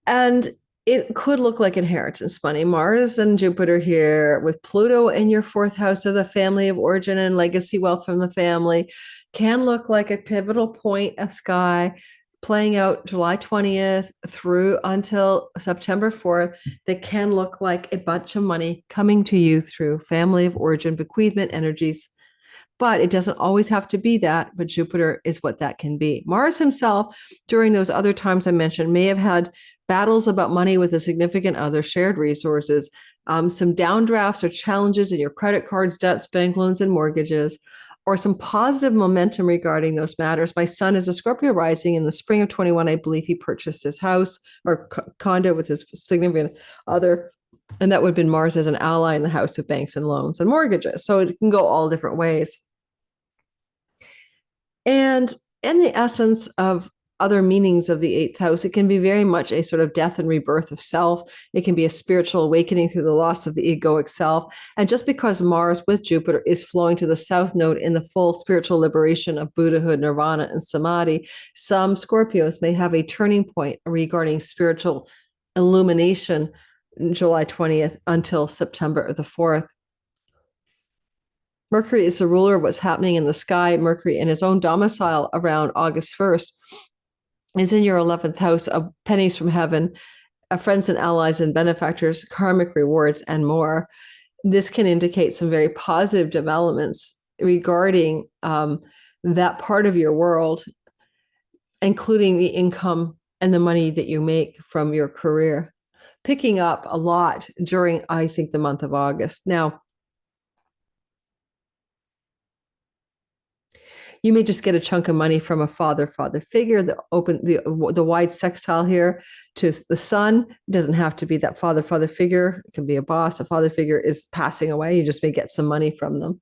[SPEAKER 1] And it could look like inheritance money. Mars and Jupiter here with Pluto in your fourth house of the family of origin and legacy wealth from the family can look like a pivotal point of sky playing out July 20th through until September 4th. That can look like a bunch of money coming to you through family of origin bequeathment energies. But it doesn't always have to be that, but Jupiter is what that can be. Mars himself, during those other times I mentioned, may have had battles about money with a significant other, shared resources, some downdrafts or challenges in your credit cards, debts, bank loans, and mortgages, or some positive momentum regarding those matters. My son is a Scorpio rising. In the spring of 21, I believe he purchased his house or condo with his significant other. And that would have been Mars as an ally in the house of banks and loans and mortgages. So it can go all different ways. And in the essence of other meanings of the eighth house, it can be very much a sort of death and rebirth of self. It can be a spiritual awakening through the loss of the egoic self. And just because Mars with Jupiter is flowing to the south node in the full spiritual liberation of Buddhahood, Nirvana, and Samadhi, some Scorpios may have a turning point regarding spiritual illumination July 20th until September the 4th. Mercury is the ruler of what's happening in the sky. Mercury in his own domicile around August 1st is in your 11th house of pennies from heaven, friends and allies and benefactors, karmic rewards, and more. This can indicate some very positive developments regarding that part of your world, including the income and the money that you make from your career, picking up a lot during, I think, the month of August. Now, you may just get a chunk of money from a father figure. The wide sextile here to the sun doesn't have to be that father figure. It can be a boss. A father figure is passing away. You just may get some money from them.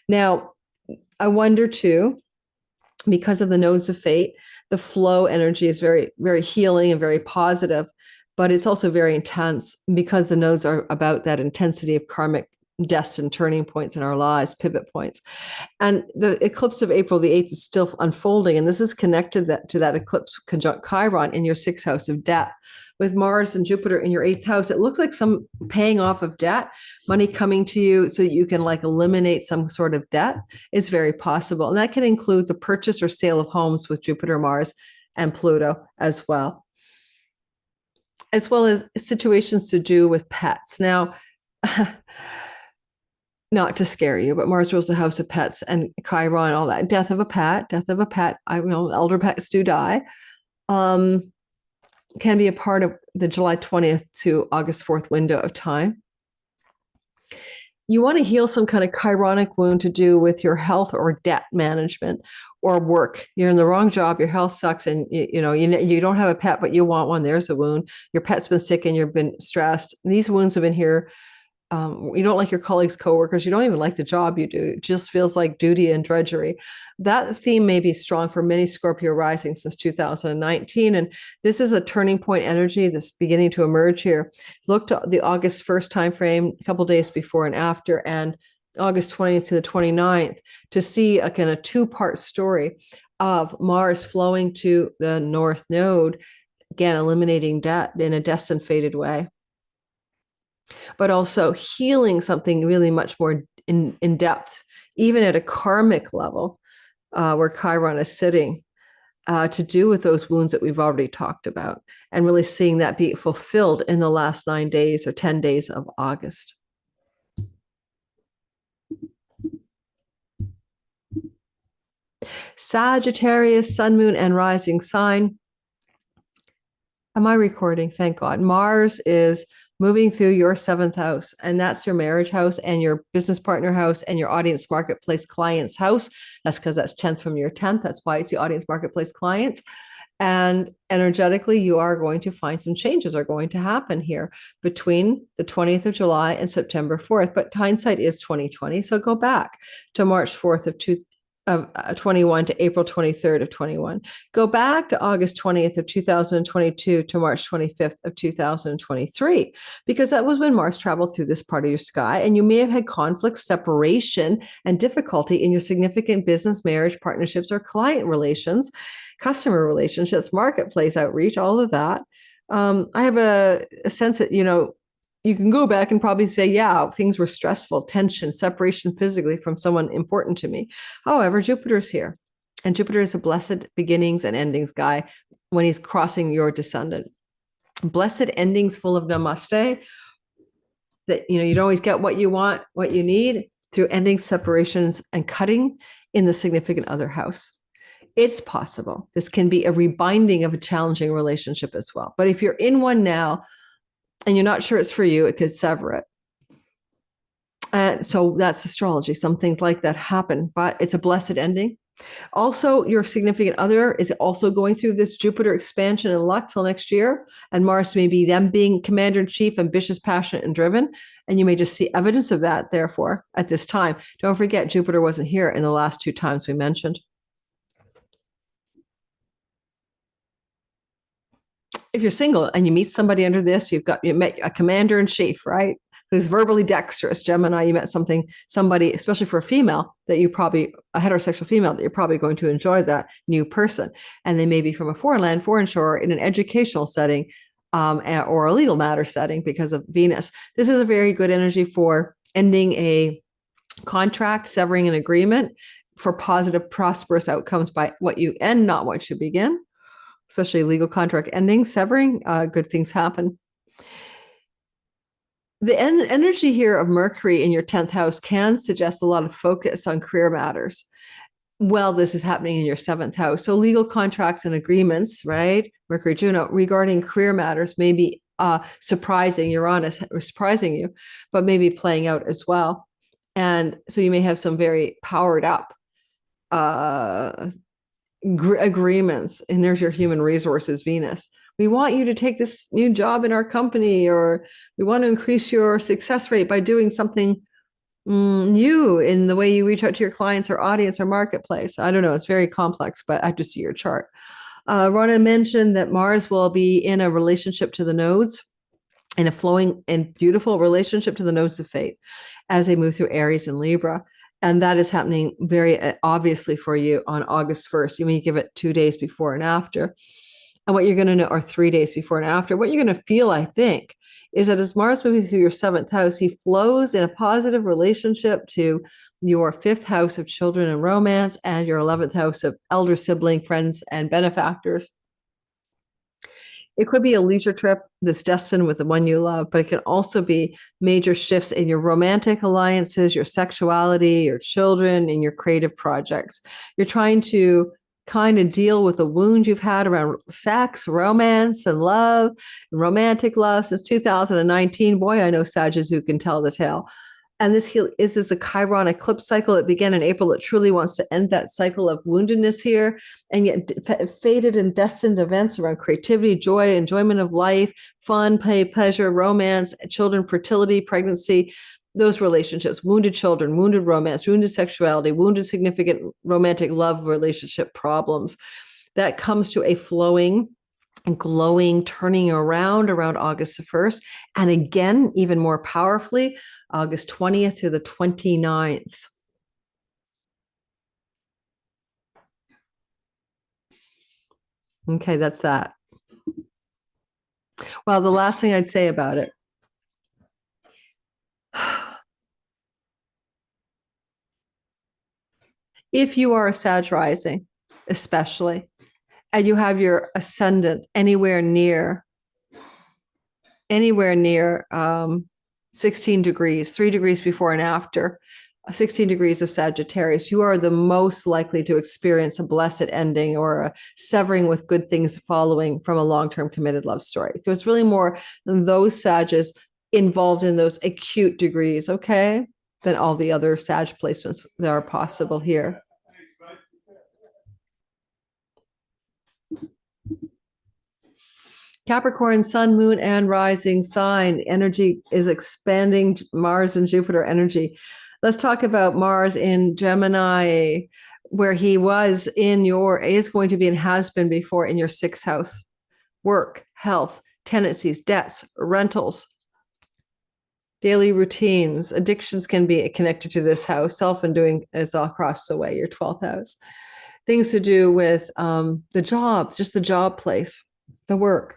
[SPEAKER 1] Now, I wonder too, because of the nodes of fate, the flow energy is very, very healing and very positive, but it's also very intense because the nodes are about that intensity of karmic destined turning points in our lives, pivot points. And the eclipse of April the 8th is still unfolding. And this is connected to that eclipse conjunct Chiron in your sixth house of debt. With Mars and Jupiter in your eighth house, it looks like some paying off of debt, money coming to you so that you can like eliminate some sort of debt is very possible. And that can include the purchase or sale of homes with Jupiter, Mars, and Pluto as well as situations to do with pets. Now, not to scare you, but Mars rules the house of pets and Chiron, all that. Death of a pet. I know elder pets do die. Can be a part of the July 20th to August 4th window of time. You want to heal some kind of chironic wound to do with your health or debt management or work. You're in the wrong job. Your health sucks, and you don't have a pet, but you want one. There's a wound. Your pet's been sick, and you've been stressed. These wounds have been here. You don't like your colleagues, coworkers. You don't even like the job you do. It just feels like duty and drudgery. That theme may be strong for many Scorpio rising since 2019. And this is a turning point energy that's beginning to emerge here. Look to the August 1st timeframe, a couple days before and after, and August 20th to the 29th to see a kind of two-part story of Mars flowing to the North Node, again, eliminating debt in a destined, fated way, but also healing something really much more in depth, even at a karmic level, where Chiron is sitting, to do with those wounds that we've already talked about, and really seeing that be fulfilled in the last 9 days or 10 days of August. Sagittarius, sun, moon, and rising sign. Am I recording? Thank God. Mars is moving through your seventh house, and that's your marriage house and your business partner house and your audience marketplace clients house. That's because that's 10th from your 10th. That's why it's the audience marketplace clients. And energetically, you are going to find some changes are going to happen here between the 20th of July and September 4th. But hindsight is 2020. So go back to March 4th of of 21 to April 23rd of 21. Go back to August 20th of 2022 to March 25th of 2023, because that was when Mars traveled through this part of your sky. And you may have had conflict, separation, and difficulty in your significant business, marriage, partnerships, or client relations, customer relationships, marketplace outreach, all of that. I have a sense that, you can go back and probably say, yeah, things were stressful, tension, separation physically from someone important to me. However, Jupiter's here, and Jupiter is a blessed beginnings and endings guy when he's crossing your descendant. Blessed endings full of namaste, that, you don't always get what you want, what you need, through endings, separations, and cutting in the significant other house. It's possible. This can be a rebinding of a challenging relationship as well. But if you're in one now, and you're not sure it's for you, it could sever it. And so that's astrology. Some things like that happen, but it's a blessed ending. Also, your significant other is also going through this Jupiter expansion and luck till next year. And Mars may be them being commander in chief, ambitious, passionate, and driven. And you may just see evidence of that, therefore, at this time. Don't forget, Jupiter wasn't here in the last 2 times we mentioned. If you're single and you meet somebody under this, you met a commander in chief, right? Who's verbally dexterous. Gemini, you met somebody, especially for a female, a heterosexual female, that you're probably going to enjoy that new person. And they may be from a foreign land, foreign shore, in an educational setting, or a legal matter setting because of Venus. This is a very good energy for ending a contract, severing an agreement, for positive, prosperous outcomes by what you end, not what you begin. Especially legal contract ending, severing, good things happen. The energy here of Mercury in your 10th house can suggest a lot of focus on career matters. Well, this is happening in your 7th house. So legal contracts and agreements, right? Mercury, Juno, regarding career matters may be surprising Uranus, surprising you, but maybe playing out as well. And so you may have some very powered up agreements, and there's your human resources, Venus. We want you to take this new job in our company, or we want to increase your success rate by doing something new in the way you reach out to your clients or audience or marketplace. I don't know. It's very complex, but I have to see your chart. Rona mentioned that Mars will be in a relationship to the nodes, in a flowing and beautiful relationship to the nodes of fate as they move through Aries and Libra. And that is happening very obviously for you on August 1st. You may give it 2 days before and after. And what you're going to know, or 3 days before and after, what you're going to feel, I think, is that as Mars moves through your 7th house, he flows in a positive relationship to your 5th house of children and romance, and your 11th house of elder sibling, friends, and benefactors. It could be a leisure trip that's destined with the one you love, but it can also be major shifts in your romantic alliances, your sexuality, your children, and your creative projects. You're trying to kind of deal with the wound you've had around sex, romance, and love, and romantic love since 2019. Boy, I know Sagittarius who can tell the tale. And this is a Chiron eclipse cycle that began in April. It truly wants to end that cycle of woundedness here, and yet fated and destined events around creativity, joy, enjoyment of life, fun, play, pleasure, romance, children, fertility, pregnancy, those relationships, wounded children, wounded romance, wounded sexuality, wounded significant romantic love relationship problems. That comes to a flowing and glowing, turning around August 1st. And again, even more powerfully, August 20th to the 29th. Okay, that's that. Well, the last thing I'd say about it. If you are a Sag rising, especially, and you have your ascendant anywhere near 16 degrees, 3 degrees before and after 16 degrees of Sagittarius, you are the most likely to experience a blessed ending or a severing with good things following from a long-term committed love story. It was really more those Sages involved in those acute degrees, okay, than all the other Sag placements that are possible here. Capricorn, sun, moon, and rising sign. Energy is expanding, Mars and Jupiter energy. Let's talk about Mars in Gemini. where he was is going to be and has been before in your sixth house. Work, health, tenancies, debts, rentals, daily routines, addictions can be connected to this house. Self-undoing is all across the way, your 12th house. Things to do with the job, just the job place, the work.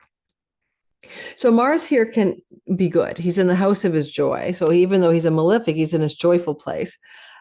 [SPEAKER 1] So Mars here can be good. He's in the house of his joy. So even though he's a malefic, he's in his joyful place.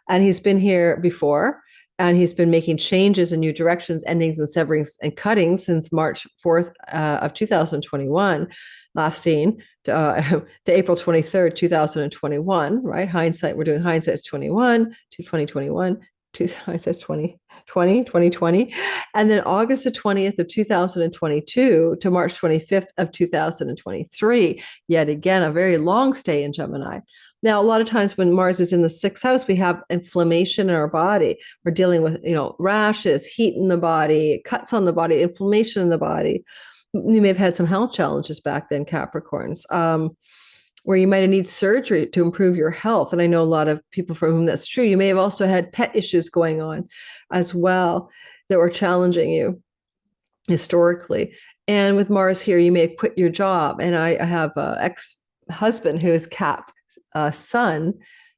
[SPEAKER 1] And he's been here before, and he's been making changes in new directions, endings and severings and cuttings since March 4th of 2021, last seen to April 23rd, 2021, right? Hindsight, we're doing hindsight's 21 to 2021. Hindsight's 2020. And then August the 20th of 2022 to March 25th of 2023. Yet again, a very long stay in Gemini. Now, a lot of times when Mars is in the sixth house, we have inflammation in our body. We're dealing with, rashes, heat in the body, cuts on the body, inflammation in the body. You may have had some health challenges back then, Capricorns, where you might have need surgery to improve your health. And I know a lot of people for whom that's true. You may have also had pet issues going on as well that were challenging you historically. And with Mars here, you may have quit your job. And I have an ex-husband who is Cap sun,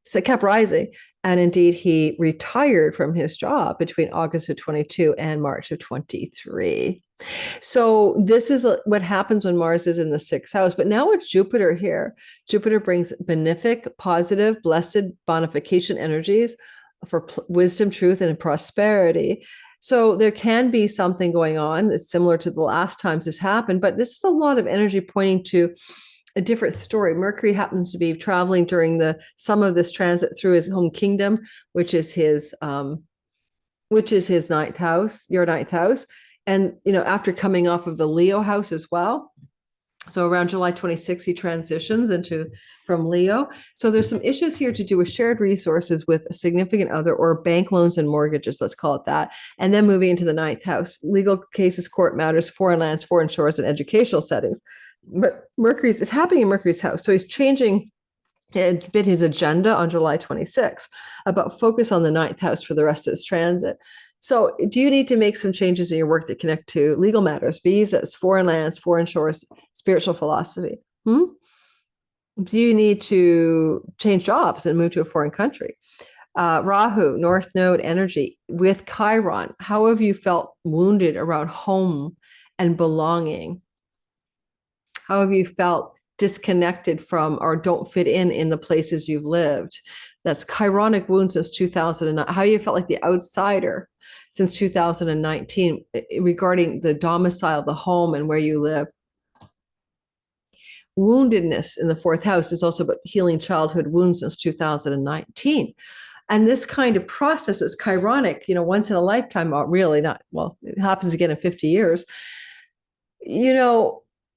[SPEAKER 1] so Cap rising. And indeed, he retired from his job between August of 22 and March of 23. So this is what happens when Mars is in the sixth house. But now with Jupiter here, Jupiter brings benefic, positive, blessed bonification energies for wisdom, truth, and prosperity. So there can be something going on that's similar to the last times this happened, but this is a lot of energy pointing to a different story. Mercury happens to be traveling during some of this transit through his home kingdom, which is his ninth house, your ninth house. And, after coming off of the Leo house as well. So around July 26th, he transitions from Leo. So there's some issues here to do with shared resources with a significant other or bank loans and mortgages, let's call it that. And then moving into the ninth house, legal cases, court matters, foreign lands, foreign shores, and educational settings. But it's happening in Mercury's house. So he's changing a bit his agenda on July 26th about focus on the ninth house for the rest of his transit. So do you need to make some changes in your work that connect to legal matters, visas, foreign lands, foreign shores, spiritual philosophy? Do you need to change jobs and move to a foreign country? Rahu, North Node energy with Chiron. How have you felt wounded around home and belonging? How have you felt disconnected from or don't fit in the places you've lived? That's Chironic wounds since 2009. How you felt like the outsider since 2019 regarding the domicile, the home, and where you live. Woundedness in the fourth house is also about healing childhood wounds since 2019. And this kind of process is Chironic, once in a lifetime, really not, well, it happens again in 50 years.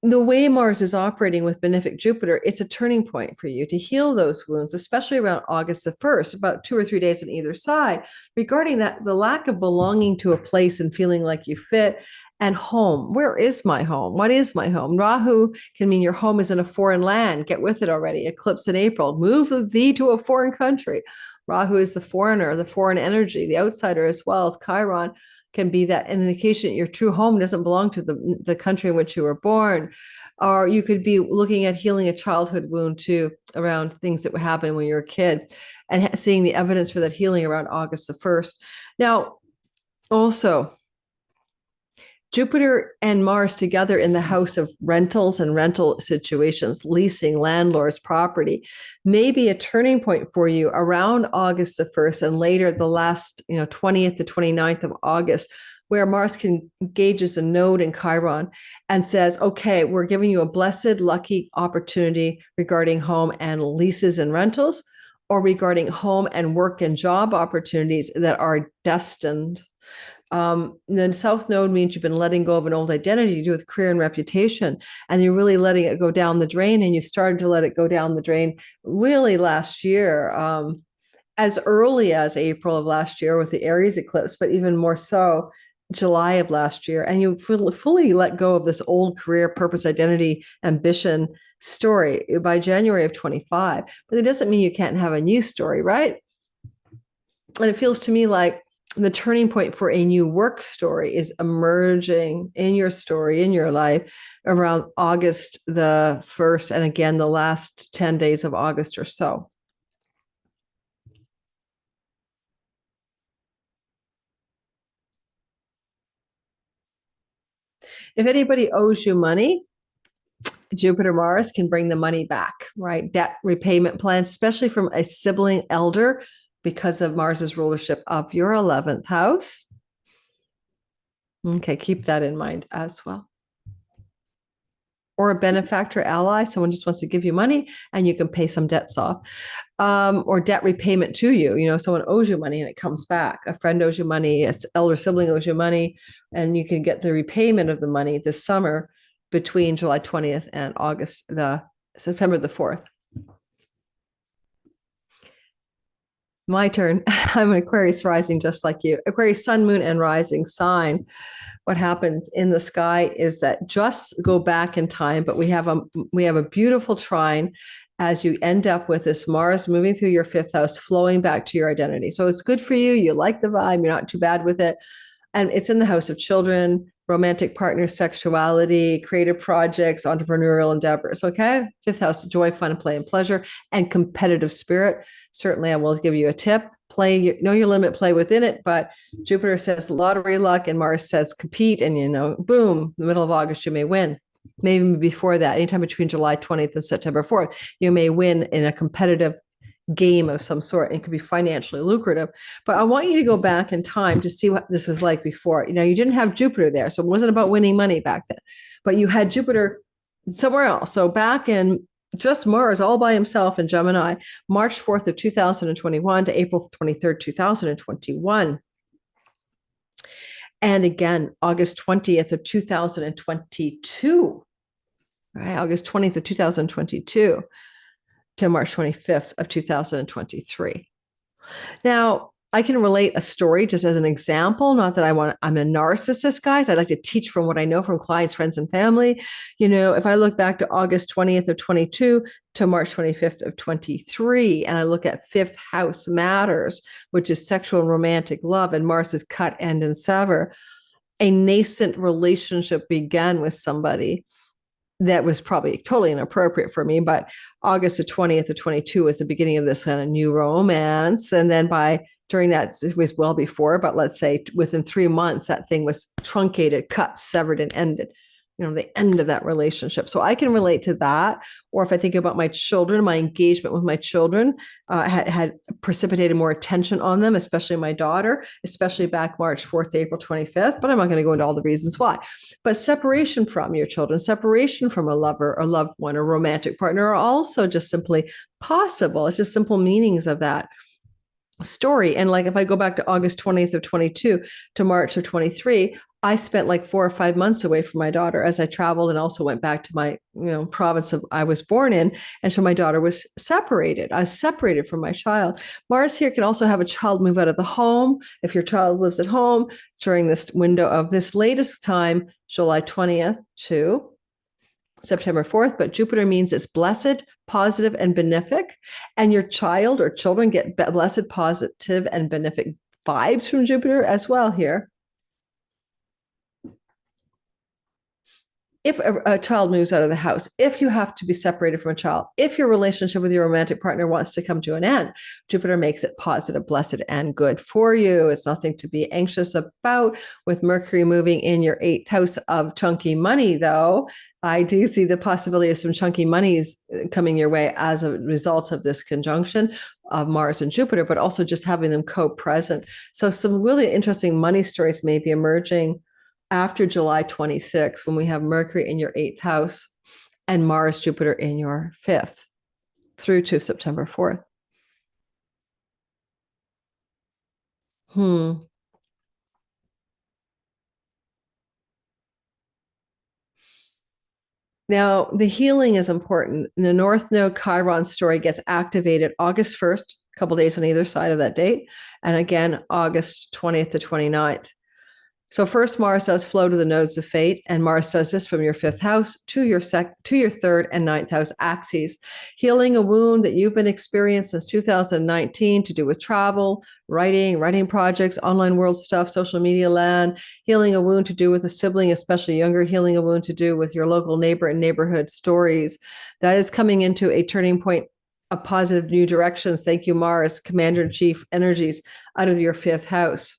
[SPEAKER 1] The way Mars is operating with benefic Jupiter, it's a turning point for you to heal those wounds, especially around August the 1st, about 2 or 3 days on either side, regarding the lack of belonging to a place and feeling like you fit. And home, where is my home? What is my home? Rahu can mean your home is in a foreign land. Get with it already. Eclipse in April. Move thee to a foreign country. Rahu is the foreigner, the foreign energy, the outsider, as well as Chiron can be that indication that your true home doesn't belong to the country in which you were born. Or you could be looking at healing a childhood wound too, around things that would happen when you were a kid, and seeing the evidence for that healing around August the 1st. Now, also, Jupiter and Mars together in the house of rentals and rental situations, leasing, landlords, property, may be a turning point for you around August the 1st and later the last 20th to 29th of August, where Mars engages a node in Chiron and says, okay, we're giving you a blessed, lucky opportunity regarding home and leases and rentals, or regarding home and work and job opportunities that are destined. Then South Node means you've been letting go of an old identity to do with career and reputation, and you're really letting it go down the drain, and you started to let it go down the drain really last year, as early as April of last year with the Aries eclipse, but even more so July of last year. And you fully let go of this old career, purpose, identity, ambition story by January of 25. But it doesn't mean you can't have a new story, right? And it feels to me like the turning point for a new work story is emerging in your story, in your life, around August the 1st, and again, the last 10 days of August or so. If anybody owes you money, Jupiter Mars can bring the money back, right? Debt repayment plans, especially from a sibling elder, because of Mars's rulership of your 11th house. Okay, keep that in mind as well. Or a benefactor ally, someone just wants to give you money and you can pay some debts off. Or debt repayment to you. You know, someone owes you money and it comes back. A friend owes you money, an elder sibling owes you money, and you can get the repayment of the money this summer between July 20th and September the 4th. My turn. I'm an Aquarius rising, just like you. Aquarius sun, moon, and rising sign. What happens in the sky is that just go back in time, but we have a beautiful trine as you end up with this Mars moving through your 5th house, flowing back to your identity. So it's good for you. You like the vibe. You're not too bad with it. And it's in the house of children, romantic partners, sexuality, creative projects, entrepreneurial endeavors. Okay. 5th house, joy, fun, play, and pleasure, and competitive spirit. Certainly, I will give you a tip. Know your limit, play within it. But Jupiter says lottery luck, and Mars says compete. And, boom, the middle of August, you may win. Maybe before that, anytime between July 20th and September 4th, you may win in a competitive game of some sort. It could be financially lucrative. But I want you to go back in time to see what this is like before. You didn't have Jupiter there, so it wasn't about winning money back then. But you had Jupiter somewhere else. So back in just Mars all by himself in Gemini, March 4th of 2021 to April 23rd, 2021. And again, August 20th of 2022, right? August 20th of 2022 to March 25th of 2023. Now, I can relate a story just as an example. Not that I'm a narcissist, guys. I like to teach from what I know from clients, friends, and family. If I look back to August 20th of 22 to March 25th of 23, and I look at 5th house matters, which is sexual and romantic love, and Mars is cut, end, and sever, a nascent relationship began with somebody that was probably totally inappropriate for me, but August the 20th of 22 was the beginning of this kind of new romance. And then during that, it was well before, but let's say within 3 months, that thing was truncated, cut, severed, and ended, the end of that relationship. So I can relate to that. Or if I think about my children, my engagement with my children had precipitated more attention on them, especially my daughter, especially back March 4th to April 25th. But I'm not going to go into all the reasons why. But separation from your children, separation from a lover, a loved one, a romantic partner are also just simply possible. It's just simple meanings of that story. And like if I go back to August 20th of 22 to March of 23, I spent like 4 or 5 months away from my daughter as I traveled and also went back to my province I was born in. And so my daughter was separated. I was separated from my child. Mars here can also have a child move out of the home. If your child lives at home during this window of this latest time, July 20th to September 4th, but Jupiter means it's blessed, positive, and benefic. And your child or children get blessed, positive, and benefic vibes from Jupiter as well here. If a child moves out of the house, if you have to be separated from a child, if your relationship with your romantic partner wants to come to an end, Jupiter makes it positive, blessed, and good for you. It's nothing to be anxious about. With Mercury moving in your 8th house of chunky money, though, I do see the possibility of some chunky monies coming your way as a result of this conjunction of Mars and Jupiter, but also just having them co-present. So some really interesting money stories may be emerging after July 26th, when we have Mercury in your 8th house and Mars, Jupiter in your 5th through to September 4th. Now, the healing is important. The North Node Chiron story gets activated August 1st, a couple days on either side of that date, and again, August 20th to 29th. So first, Mars does flow to the nodes of fate, and Mars does this from your fifth house to your third and ninth house axes, healing a wound that you've been experiencing since 2019 to do with travel, writing projects, online world stuff, social media land, healing a wound to do with a sibling, especially younger, healing a wound to do with your local neighbor and neighborhood stories. That is coming into a turning point of positive new directions. Thank you, Mars, Commander-in-Chief energies out of your fifth house.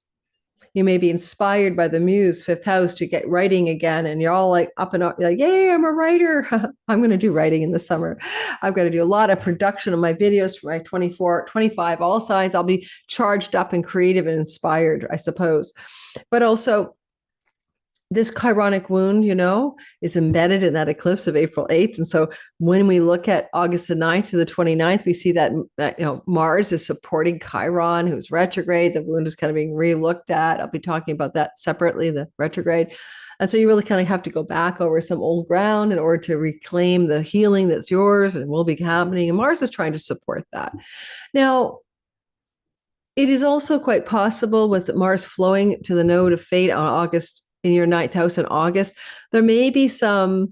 [SPEAKER 1] You may be inspired by the muse, fifth house, to get writing again. And you're all like up and up, like, yay, I'm a writer. I'm going to do writing in the summer. I've got to do a lot of production of my videos for my 24, 25, all sides. I'll be charged up and creative and inspired, I suppose. But also, this chironic wound, is embedded in that eclipse of April 8th. And so when we look at August the 9th to the 29th, we see that Mars is supporting Chiron, who's retrograde. The wound is kind of being re-looked at. I'll be talking about that separately, the retrograde. And so you really kind of have to go back over some old ground in order to reclaim the healing that's yours and will be happening. And Mars is trying to support that. Now, it is also quite possible with Mars flowing to the node of fate on August in your ninth house in August, there may be some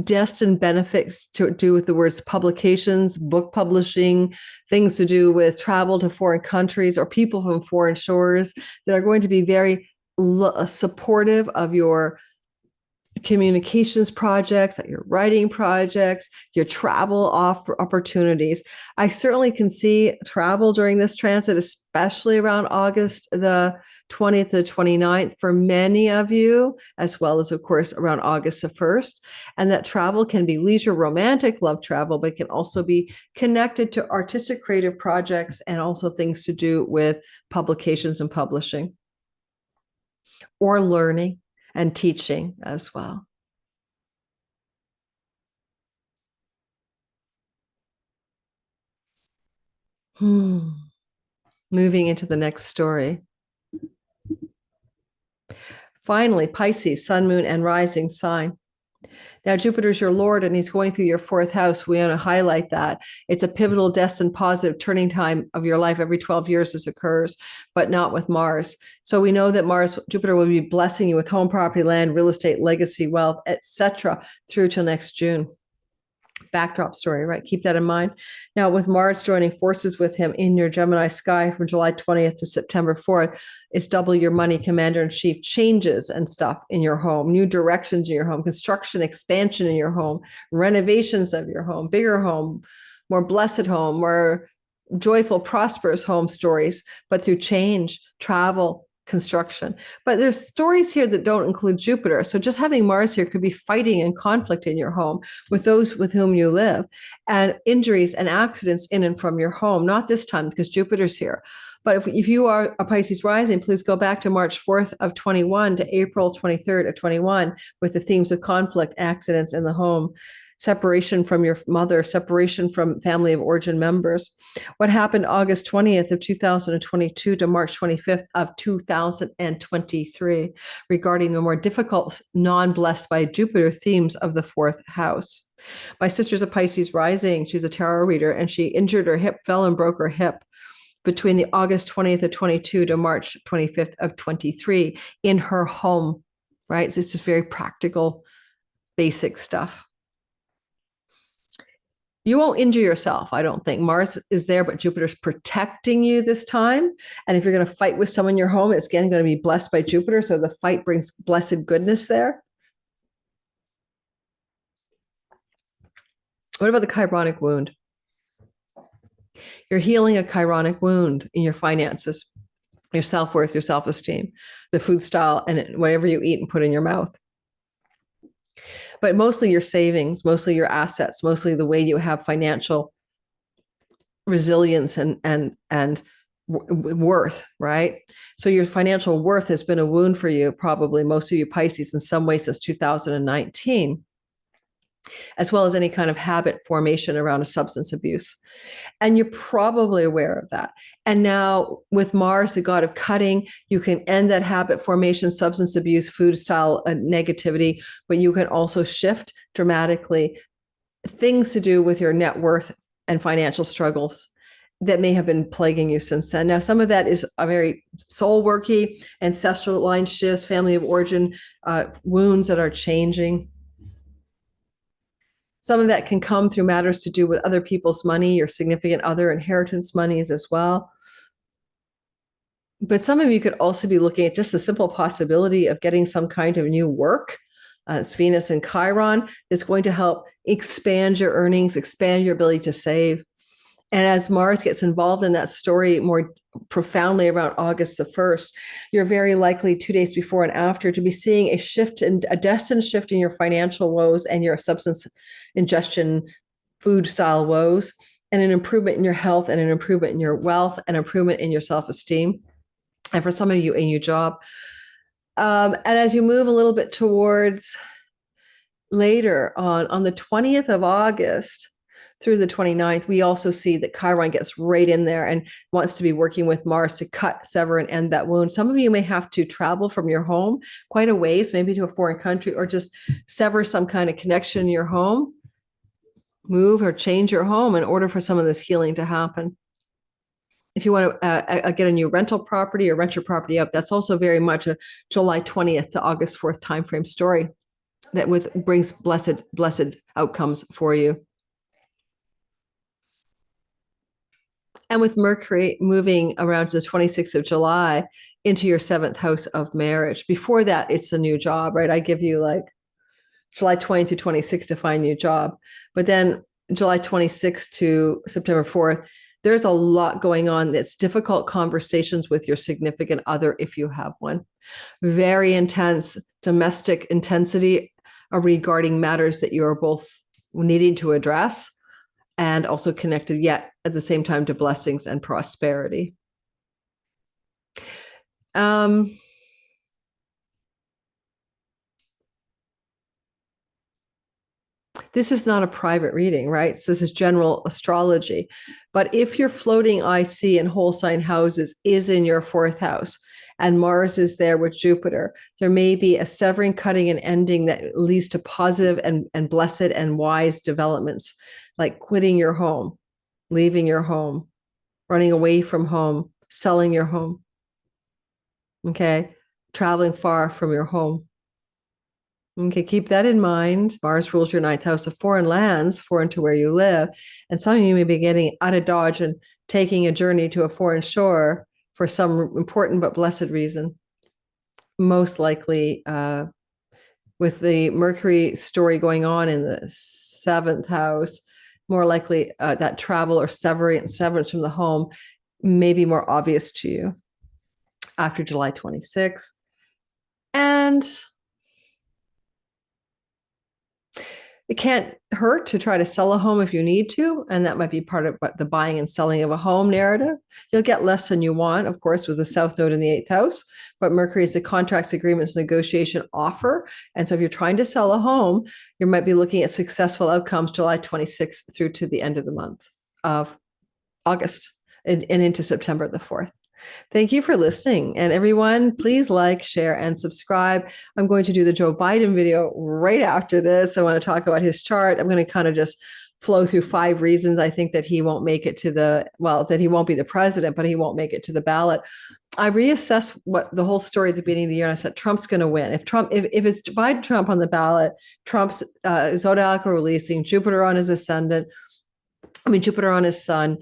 [SPEAKER 1] destined benefits to do with the words publications, book publishing, things to do with travel to foreign countries or people from foreign shores that are going to be very supportive of your communications projects, your writing projects, your travel opportunities. I certainly can see travel during this transit, especially around August the 20th to the 29th for many of you, as well as, of course, around August the 1st. And that travel can be leisure, romantic love travel, but can also be connected to artistic creative projects and also things to do with publications and publishing or learning and teaching as well. Moving into the next story. Finally, Pisces, sun, moon, and rising sign. Now, Jupiter's your Lord, and he's going through your fourth house. We want to highlight that. It's a pivotal, destined, positive turning time of your life. Every 12 years this occurs, but not with Mars. So we know that Jupiter will be blessing you with home, property, land, real estate, legacy, wealth, etc., through till next June. Backdrop story, right? Keep that in mind. Now, with Mars joining forces with him in your Gemini sky from July 20th to September 4th, it's double your money, Commander-in-Chief, changes and stuff in your home, new directions in your home, construction, expansion in your home, renovations of your home, bigger home, more blessed home, more joyful, prosperous home stories, but through change, travel, construction. But there's stories here that don't include Jupiter. So just having Mars here could be fighting and conflict in your home with those with whom you live, and injuries and accidents in and from your home. Not this time because Jupiter's here. But if you are a Pisces rising, please go back to March 4th of 21 to April 23rd of 21 with the themes of conflict, accidents in the home, separation from your mother, separation from family of origin members. What happened August 20th of 2022 to March 25th of 2023 regarding the more difficult, non-blessed by Jupiter themes of the fourth house. My sister's a Pisces rising. She's a tarot reader, and she injured her hip, fell and broke her hip between the August 20th of 22 to March 25th of 23 in her home, right? So it's just very practical, basic stuff. You won't injure yourself, I don't think. Mars is there, but Jupiter's protecting you this time. And if you're going to fight with someone in your home, it's again going to be blessed by Jupiter. So the fight brings blessed goodness there. What about the chironic wound? You're healing a chironic wound in your finances, your self-worth, your self-esteem, the food style, and whatever you eat and put in your mouth. But mostly your savings, mostly your assets, mostly the way you have financial resilience and worth, right? So your financial worth has been a wound for you, probably most of you Pisces in some way since 2019, as well as any kind of habit formation around a substance abuse. And you're probably aware of that. And now with Mars, the god of cutting, you can end that habit formation, substance abuse, food style negativity, but you can also shift dramatically things to do with your net worth and financial struggles. that may have been plaguing you since then. Now, some of that is a very soul worky, ancestral line shifts, family of origin, wounds that are changing. Some of that can come through matters to do with other people's money, your significant other, inheritance monies as well. But some of you could also be looking at just a simple possibility of getting some kind of new work. It's Venus and Chiron that's going to help expand your earnings, expand your ability to save. And as Mars gets involved in that story more profoundly around August the 1st, you're very likely 2 days before and after to be seeing a shift, and a destined shift in your financial woes and your substance ingestion, food style woes, and an improvement in your health and an improvement in your wealth and improvement in your self-esteem. And for some of you, a new job. And as you move a little bit towards later on the 20th of August, through the 29th, we also see that Chiron gets right in there and wants to be working with Mars to cut, sever, and end that wound. Some of you may have to travel from your home quite a ways, maybe to a foreign country, or just sever some kind of connection in your home, move or change your home in order for some of this healing to happen. If you want to get a new rental property or rent your property up, that's also very much a July 20th to August 4th timeframe story that brings blessed outcomes for you. And with Mercury moving around to the 26th of July into your 7th house of marriage. Before that, it's a new job, right? I give you like July 20 to 26 to find a new job. But then July 26th to September 4th, there's a lot going on that's difficult conversations with your significant other if you have one. Very intense domestic intensity regarding matters that you are both needing to address, and also connected yet at the same time to blessings and prosperity. This is not a private reading, right? So this is general astrology. But if your floating IC in whole sign houses is in your 4th house, and Mars is there with Jupiter, there may be a severing, cutting, and ending that leads to positive and blessed and wise developments, like quitting your home, leaving your home, running away from home, selling your home, okay? Traveling far from your home. Okay, keep that in mind. Mars rules your 9th house of foreign lands, foreign to where you live. And some of you may be getting out of Dodge and taking a journey to a foreign shore for some important but blessed reason. Most likely with the Mercury story going on in the 7th house, more likely that travel or severance from the home may be more obvious to you after July 26th. And it can't hurt to try to sell a home if you need to, and that might be part of the buying and selling of a home narrative. You'll get less than you want, of course, with the South Node in the 8th house, but Mercury is the contracts, agreements, negotiation offer. And so if you're trying to sell a home, you might be looking at successful outcomes July 26th through to the end of the month of August and into September the 4th. Thank you for listening. And everyone, please like, share, and subscribe. I'm going to do the Joe Biden video right after this. I want to talk about his chart. I'm going to kind of just flow through 5 reasons I think that he won't make it to that he won't be the president, but he won't make it to the ballot. I reassessed what the whole story at the beginning of the year, and I said, Trump's going to win. If it's Biden Trump on the ballot, Trump's zodiacal releasing, Jupiter on his ascendant, Jupiter on his sun,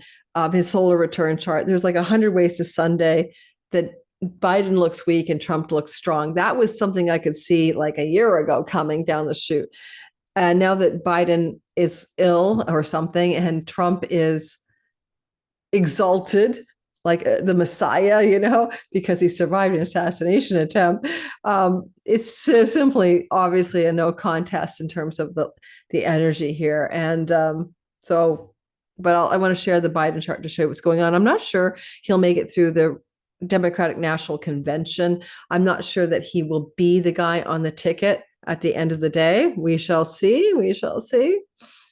[SPEAKER 1] his solar return chart. There's like 100 ways to Sunday that Biden looks weak and Trump looks strong. That was something I could see like a year ago coming down the chute. And now that Biden is ill or something and Trump is exalted, like the Messiah, because he survived an assassination attempt, it's simply obviously a no contest in terms of the energy here. And but I want to share the Biden chart to show you what's going on. I'm not sure he'll make it through the Democratic National Convention. I'm not sure that he will be the guy on the ticket at the end of the day. We shall see. We shall see.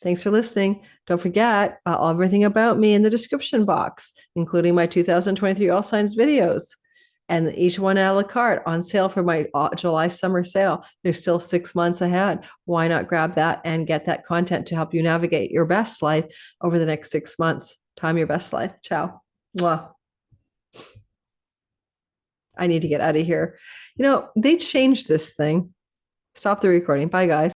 [SPEAKER 1] Thanks for listening. Don't forget everything about me in the description box, including my 2023 All Signs videos. And each one a la carte on sale for my July summer sale. There's still 6 months ahead. Why not grab that and get that content to help you navigate your best life over the next 6 months? Time your best life. Ciao. Mwah. I need to get out of here. They changed this thing. Stop the recording. Bye, guys.